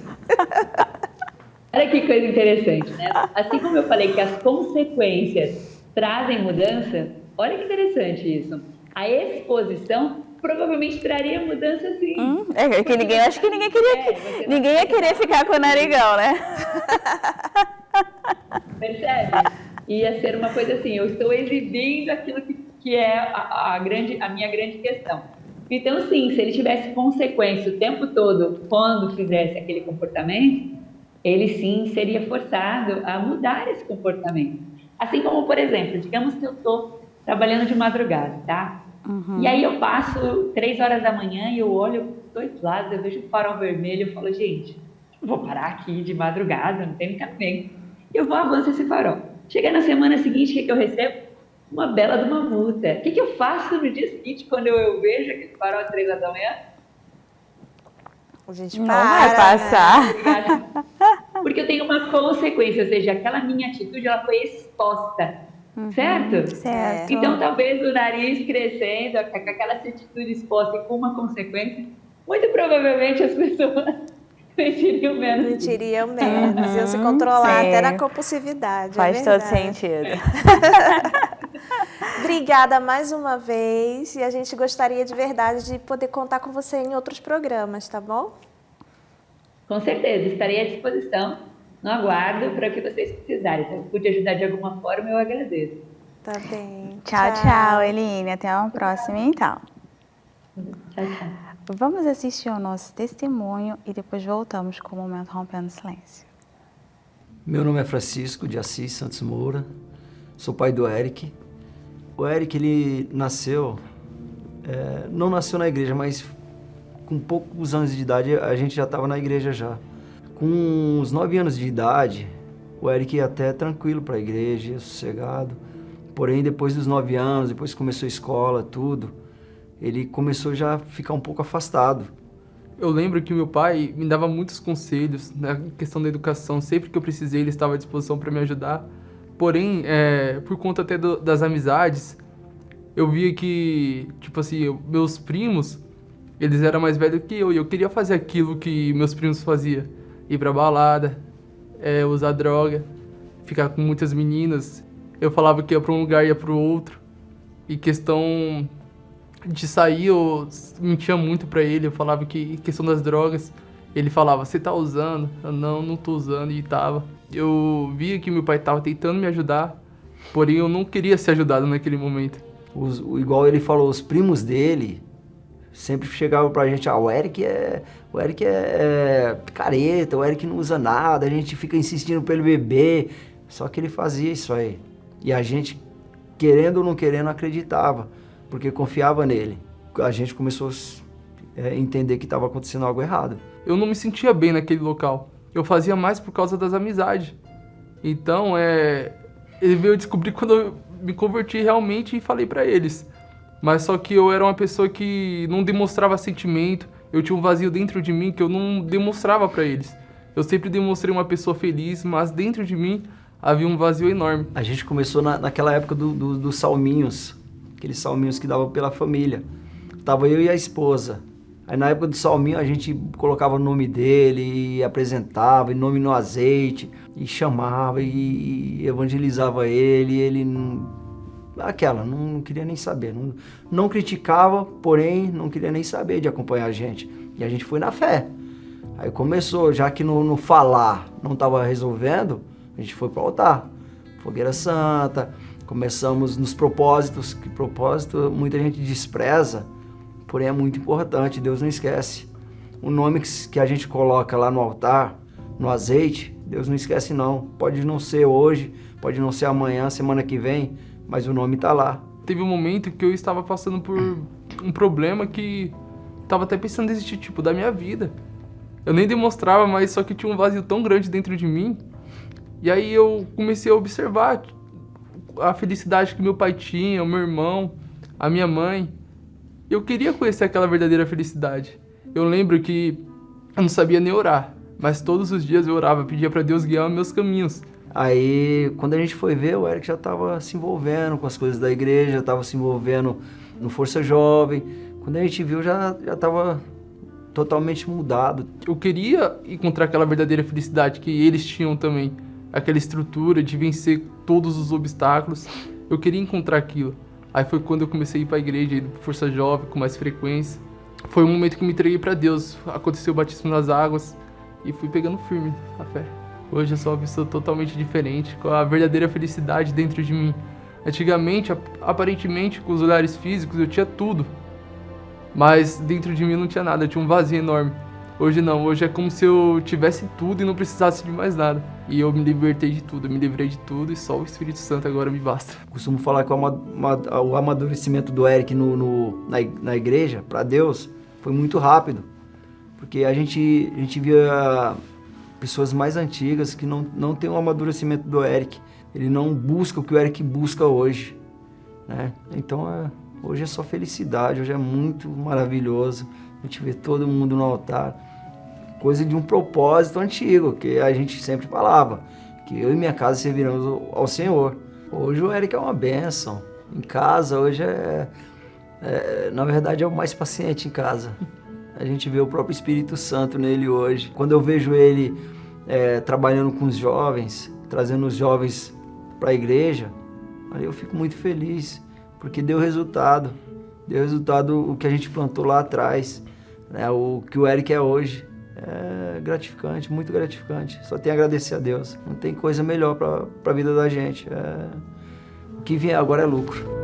Speaker 8: Olha que coisa interessante, né? Assim como eu falei que as consequências trazem mudança, olha que interessante isso. A exposição provavelmente traria mudança sim.
Speaker 4: Que acho que ninguém queria, ninguém ia querer ficar com o narigão, né?
Speaker 8: Percebe? Ia ser uma coisa assim, eu estou exibindo aquilo que é a minha grande questão. Então, sim, se ele tivesse consequência o tempo todo quando fizesse aquele comportamento, ele sim seria forçado a mudar esse comportamento. Assim como, por exemplo, digamos que eu estou trabalhando de madrugada, tá? E aí eu passo 3 horas da manhã e eu olho dos 2 lados, eu vejo o farol vermelho e eu falo, gente, não vou parar aqui de madrugada, não tem cabimento. Eu vou avançar esse farol. Chega na semana seguinte, o que eu recebo? Uma bela de uma multa. O que eu faço no dia seguinte, quando eu vejo aquele farol às 3 horas da manhã?
Speaker 3: A gente
Speaker 4: não vai passar.
Speaker 8: Porque eu tenho uma consequência, ou seja, aquela minha atitude, ela foi exposta. Certo?
Speaker 4: Certo.
Speaker 8: Então, talvez o nariz crescendo, com aquela atitude exposta e com uma consequência, muito provavelmente as pessoas mentiriam menos.
Speaker 3: Iam se controlar até na compulsividade.
Speaker 4: Faz todo sentido.
Speaker 3: Obrigada mais uma vez e a gente gostaria de verdade de poder contar com você em outros programas, tá bom?
Speaker 8: Com certeza, estarei à disposição. No aguardo para o que vocês precisarem. Se eu pude ajudar de alguma forma, eu agradeço.
Speaker 3: Tá bem.
Speaker 4: Tchau, Eline. Até uma próxima, então.
Speaker 8: Tchau, tchau.
Speaker 4: Vamos assistir ao nosso testemunho e depois voltamos com o Momento Rompendo Silêncio.
Speaker 6: Meu nome é Francisco de Assis Santos Moura, sou pai do Eric. O Eric, ele nasceu, não nasceu na igreja, mas com poucos anos de idade a gente já estava na igreja já. Com uns 9 anos de idade, o Eric ia até tranquilo para a igreja, ia sossegado. Porém, depois dos 9 anos, depois que começou a escola, tudo, ele começou já a ficar um pouco afastado.
Speaker 9: Eu lembro que meu pai me dava muitos conselhos na questão da educação. Sempre que eu precisei, ele estava à disposição para me ajudar. Porém, por conta até das amizades, eu via que, tipo assim, meus primos, eles eram mais velhos que eu. E eu queria fazer aquilo que meus primos faziam. Ir pra balada, usar droga, ficar com muitas meninas. Eu falava que ia pra um lugar e ia pro outro. E questão de sair, eu mentia muito pra ele. Eu falava que questão das drogas, ele falava, você tá usando? Eu, não tô usando, e tava. Eu via que meu pai tava tentando me ajudar, porém eu não queria ser ajudado naquele momento.
Speaker 6: Igual ele falou, os primos dele sempre chegavam pra gente, o Eric é picareta, o Eric não usa nada, a gente fica insistindo pra ele beber. Só que ele fazia isso aí. E a gente, querendo ou não querendo, acreditava, porque confiava nele. A gente começou a entender que estava acontecendo algo errado.
Speaker 9: Eu não me sentia bem naquele local. Eu fazia mais por causa das amizades. Então, ele veio descobrir quando eu me converti realmente e falei pra eles. Mas só que eu era uma pessoa que não demonstrava sentimento. Eu tinha um vazio dentro de mim que eu não demonstrava pra eles. Eu sempre demonstrei uma pessoa feliz, mas dentro de mim havia um vazio enorme.
Speaker 6: A gente começou naquela época dos salminhos, aqueles salminhos que davam pela família. Tava eu e a esposa. Aí na época do salminho a gente colocava o nome dele, e apresentava, e nome no azeite, e chamava, e evangelizava ele, e ele não queria nem saber. Não criticava, porém não queria nem saber de acompanhar a gente. E a gente foi na fé. Aí começou, já que no falar não estava resolvendo, a gente foi para o altar. Fogueira Santa, começamos nos propósitos, que propósito muita gente despreza, porém é muito importante, Deus não esquece. O nome que a gente coloca lá no altar, no azeite, Deus não esquece não. Pode não ser hoje, pode não ser amanhã, semana que vem, mas o nome está lá.
Speaker 9: Teve um momento que eu estava passando por um problema que estava até pensando em desistir, tipo, da minha vida. Eu nem demonstrava, mas só que tinha um vazio tão grande dentro de mim. E aí eu comecei a observar a felicidade que meu pai tinha, o meu irmão, a minha mãe. Eu queria conhecer aquela verdadeira felicidade. Eu lembro que eu não sabia nem orar, mas todos os dias eu orava, pedia para Deus guiar os meus caminhos.
Speaker 6: Aí, quando a gente foi ver, o Eric já estava se envolvendo com as coisas da igreja, já estava se envolvendo no Força Jovem. Quando a gente viu, já estava totalmente mudado.
Speaker 9: Eu queria encontrar aquela verdadeira felicidade que eles tinham também, aquela estrutura de vencer todos os obstáculos. Eu queria encontrar aquilo. Aí foi quando eu comecei a ir para a igreja, ir para Força Jovem com mais frequência. Foi um momento que eu me entreguei para Deus. Aconteceu o batismo nas águas e fui pegando firme a fé. Hoje eu sou uma pessoa totalmente diferente, com a verdadeira felicidade dentro de mim. Antigamente, aparentemente, com os olhares físicos, eu tinha tudo. Mas dentro de mim não tinha nada, eu tinha um vazio enorme. Hoje não, hoje é como se eu tivesse tudo e não precisasse de mais nada. E eu me libertei de tudo, eu me livrei de tudo e só o Espírito Santo agora me basta.
Speaker 6: Costumo falar que o amadurecimento do Eric na igreja, para Deus, foi muito rápido. Porque a gente via pessoas mais antigas que não tem o amadurecimento do Eric. Ele não busca o que o Eric busca hoje, né? Então, hoje é só felicidade, hoje é muito maravilhoso. A gente vê todo mundo no altar. Coisa de um propósito antigo, que a gente sempre falava, que eu e minha casa serviremos ao Senhor. Hoje o Eric é uma bênção. Em casa, hoje na verdade, é o mais paciente em casa. A gente vê o próprio Espírito Santo nele hoje. Quando eu vejo ele trabalhando com os jovens, trazendo os jovens para a igreja, aí eu fico muito feliz, porque deu resultado. Deu resultado o que a gente plantou lá atrás, né? O que o Eric é hoje. É gratificante, muito gratificante. Só tenho a agradecer a Deus. Não tem coisa melhor para a vida da gente. O que vier agora é lucro.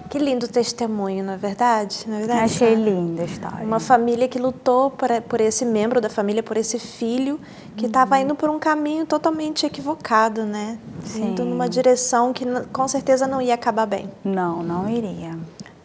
Speaker 3: Que lindo testemunho, não é verdade? Não é verdade,
Speaker 4: Achei
Speaker 3: Sara?
Speaker 4: linda a história.
Speaker 3: Uma família que lutou por esse membro da família, por esse filho, que estava indo por um caminho totalmente equivocado, né?
Speaker 4: Sim.
Speaker 3: Indo numa direção que com certeza não ia acabar bem.
Speaker 4: Não iria.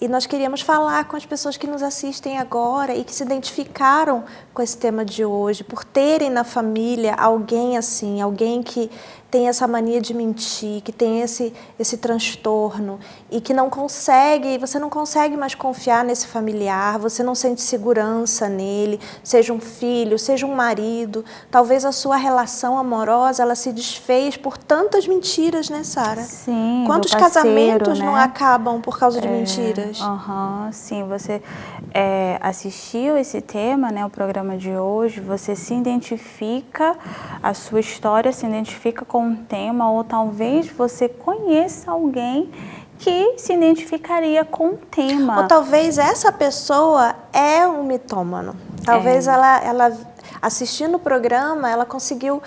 Speaker 3: E nós queríamos falar com as pessoas que nos assistem agora e que se identificaram com esse tema de hoje, por terem na família alguém assim, alguém que tem essa mania de mentir, que tem esse transtorno e que não consegue, você não consegue mais confiar nesse familiar, você não sente segurança nele, seja um filho, seja um marido. Talvez a sua relação amorosa, ela se desfez por tantas mentiras, né, Sara?
Speaker 4: Sim,
Speaker 3: Quantos
Speaker 4: do parceiro,
Speaker 3: casamentos
Speaker 4: né?
Speaker 3: não acabam por causa de mentiras?
Speaker 4: Sim, você assistiu esse tema, né, o programa de hoje, você se identifica, a sua história se identifica com um tema, ou talvez você conheça alguém que se identificaria com o tema.
Speaker 3: Ou talvez essa pessoa é um mitômano. Talvez ela assistindo o programa, ela conseguiu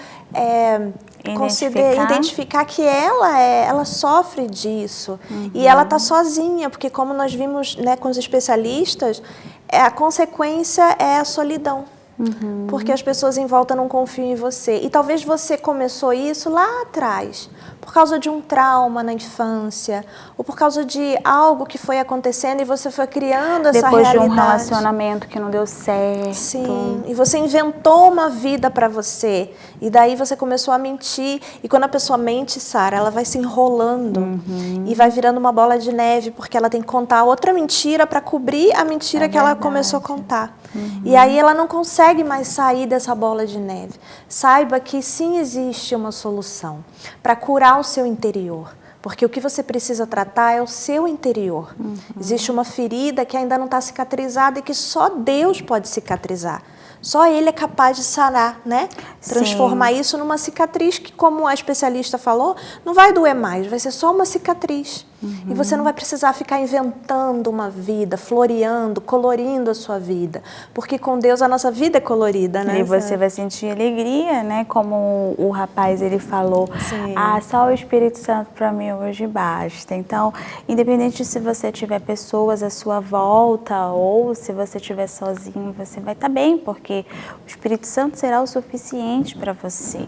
Speaker 3: identificar que ela sofre disso.
Speaker 4: Uhum.
Speaker 3: E ela está sozinha, porque como nós vimos, né, com os especialistas, a consequência é a solidão.
Speaker 4: Uhum.
Speaker 3: Porque as pessoas em volta não confiam em você. E talvez você começou isso lá atrás, por causa de um trauma na infância, ou por causa de algo que foi acontecendo e você foi criando essa
Speaker 4: Depois
Speaker 3: realidade.
Speaker 4: de um relacionamento que não deu certo.
Speaker 3: Sim, e você inventou uma vida para você. E daí você começou a mentir. E quando a pessoa mente, Sara, ela vai se enrolando e vai virando uma bola de neve, porque ela tem que contar outra mentira para cobrir a mentira que ela começou a contar. E aí ela não consegue mais sair dessa bola de neve. Saiba que sim, existe uma solução para curar o seu interior. Porque o que você precisa tratar é o seu interior. Existe uma ferida que ainda não está cicatrizada e que só Deus pode cicatrizar. Só Ele é capaz de sarar, né? Transformar isso numa cicatriz que, como a especialista falou, não vai doer mais, vai ser só uma cicatriz. E você não vai precisar ficar inventando uma vida, floreando, colorindo a sua vida. Porque com Deus a nossa vida é colorida, né?
Speaker 4: E você vai sentir alegria, né? Como o rapaz, ele falou,
Speaker 3: Sim.
Speaker 4: só o Espírito Santo para mim hoje basta. Então, independente se você tiver pessoas à sua volta ou se você estiver sozinho, você vai estar bem, porque o Espírito Santo será o suficiente para você.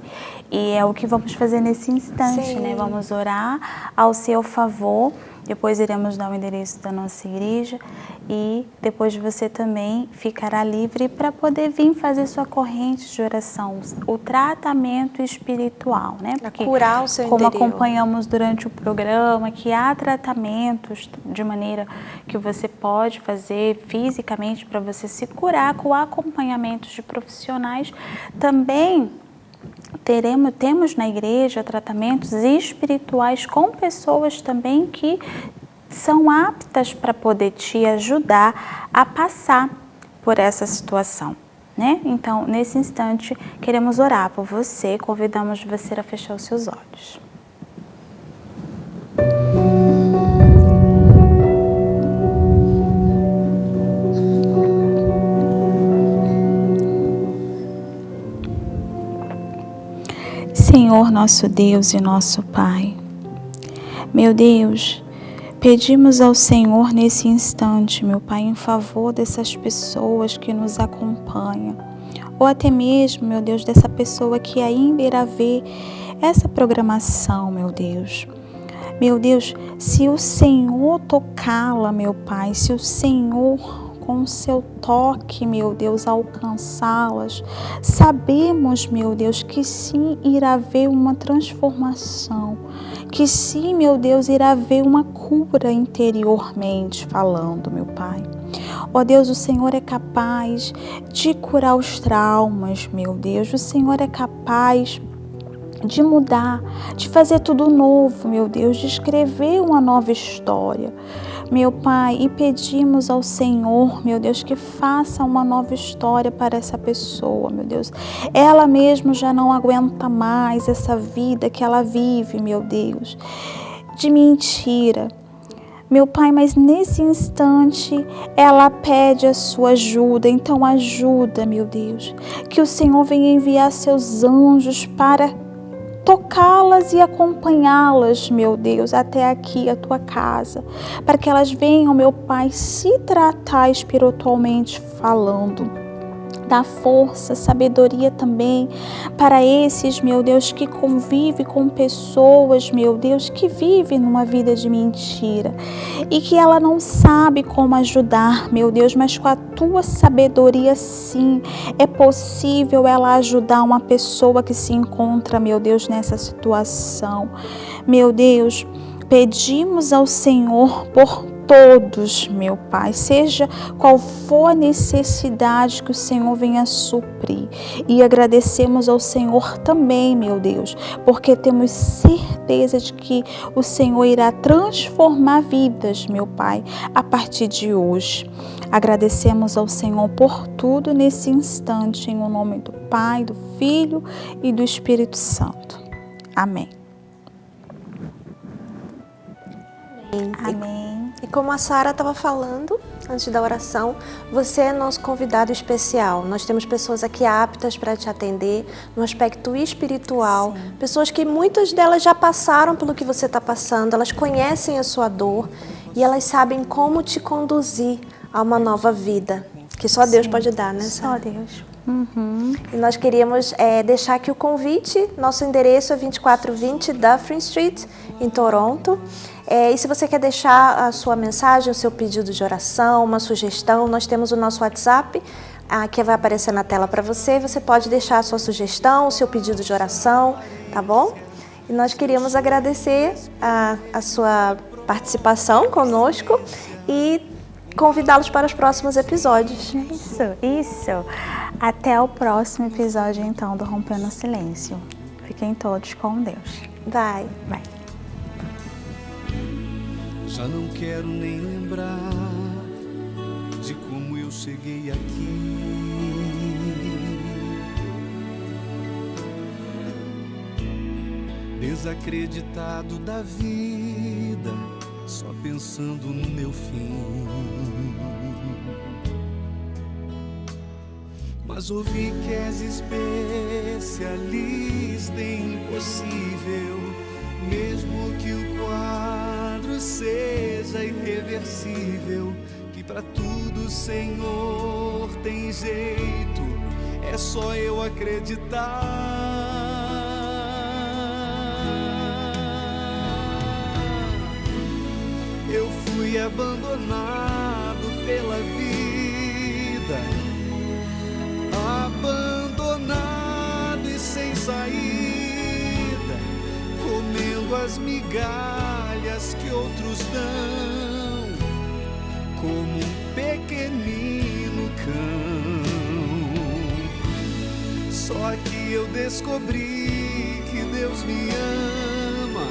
Speaker 4: E é o que vamos fazer nesse instante,
Speaker 3: Sim.
Speaker 4: né? Vamos orar ao seu favor, favor. Depois iremos dar o endereço da nossa igreja e depois você também ficará livre para poder vir fazer sua corrente de oração, o tratamento espiritual, né?
Speaker 3: Porque, curar o seu
Speaker 4: como
Speaker 3: interior.
Speaker 4: Acompanhamos durante o programa, que há tratamentos de maneira que você pode fazer fisicamente para você se curar com acompanhamentos de profissionais. Também temos na igreja tratamentos espirituais com pessoas também que são aptas para poder te ajudar a passar por essa situação, né? Então, nesse instante, queremos orar por você, convidamos você a fechar os seus olhos. Senhor, nosso Deus e nosso Pai, meu Deus, pedimos ao Senhor nesse instante, meu Pai, em favor dessas pessoas que nos acompanham, ou até mesmo, meu Deus, dessa pessoa que ainda irá ver essa programação, meu Deus. Meu Deus, se o Senhor tocá-la, meu Pai, se o Senhor com o seu toque, meu Deus, alcançá-las, sabemos, meu Deus, que sim irá haver uma transformação, que sim, meu Deus, irá haver uma cura interiormente falando, meu Pai. Ó Deus, o Senhor é capaz de curar os traumas, meu Deus, o Senhor é capaz de mudar, de fazer tudo novo, meu Deus, de escrever uma nova história. Meu Pai, e pedimos ao Senhor, meu Deus, que faça uma nova história para essa pessoa, meu Deus. Ela mesma já não aguenta mais essa vida que ela vive, meu Deus, de mentira. Meu Pai, mas nesse instante ela pede a sua ajuda, então ajuda, meu Deus, que o Senhor venha enviar seus anjos para tocá-las e acompanhá-las, meu Deus, até aqui, a tua casa, para que elas venham, meu Pai, se tratar espiritualmente falando. Dá força, sabedoria também para esses, meu Deus, que convivem com pessoas, meu Deus, que vivem numa vida de mentira e que ela não sabe como ajudar, meu Deus, mas com a tua sabedoria, sim, é possível ela ajudar uma pessoa que se encontra, meu Deus, nessa situação. Meu Deus, pedimos ao Senhor por todos, meu Pai, seja qual for a necessidade que o Senhor venha suprir. E agradecemos ao Senhor também, meu Deus, porque temos certeza de que o Senhor irá transformar vidas, meu Pai, a partir de hoje. Agradecemos ao Senhor por tudo nesse instante, em nome do Pai, do Filho e do Espírito Santo. Amém. Amém.
Speaker 3: E como a Sara estava falando, antes da oração, você é nosso convidado especial. Nós temos pessoas aqui aptas para te atender no aspecto espiritual. Sim. Pessoas que muitas delas já passaram pelo que você está passando, elas conhecem a sua dor e elas sabem como te conduzir a uma nova vida, que só Deus pode dar, né, Sara?
Speaker 4: Só Deus. Uhum.
Speaker 3: E nós queríamos deixar aqui o convite. Nosso endereço é 2420 Dufferin Street, em Toronto. E se você quer deixar a sua mensagem, o seu pedido de oração, uma sugestão, nós temos o nosso WhatsApp, que vai aparecer na tela para você. Você pode deixar a sua sugestão, o seu pedido de oração, tá bom? E nós queríamos agradecer a sua participação conosco e convidá-los para os próximos episódios.
Speaker 4: Isso. Até o próximo episódio, então, do Rompendo o Silêncio. Fiquem todos com Deus.
Speaker 3: Vai.
Speaker 10: Já não quero nem lembrar de como eu cheguei aqui. Desacreditado da vida, só pensando no meu fim. Mas ouvi que és especialista em impossível, mesmo que o quadro seja irreversível, que pra tudo, Senhor, tem jeito, é só eu acreditar. eu fui abandonado pela vida, abandonado e sem saída, comendo as migalhas que outros dão, como um pequenino cão. Só que eu descobri que Deus me ama.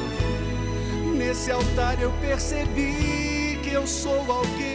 Speaker 10: Nesse altar eu percebi que eu sou alguém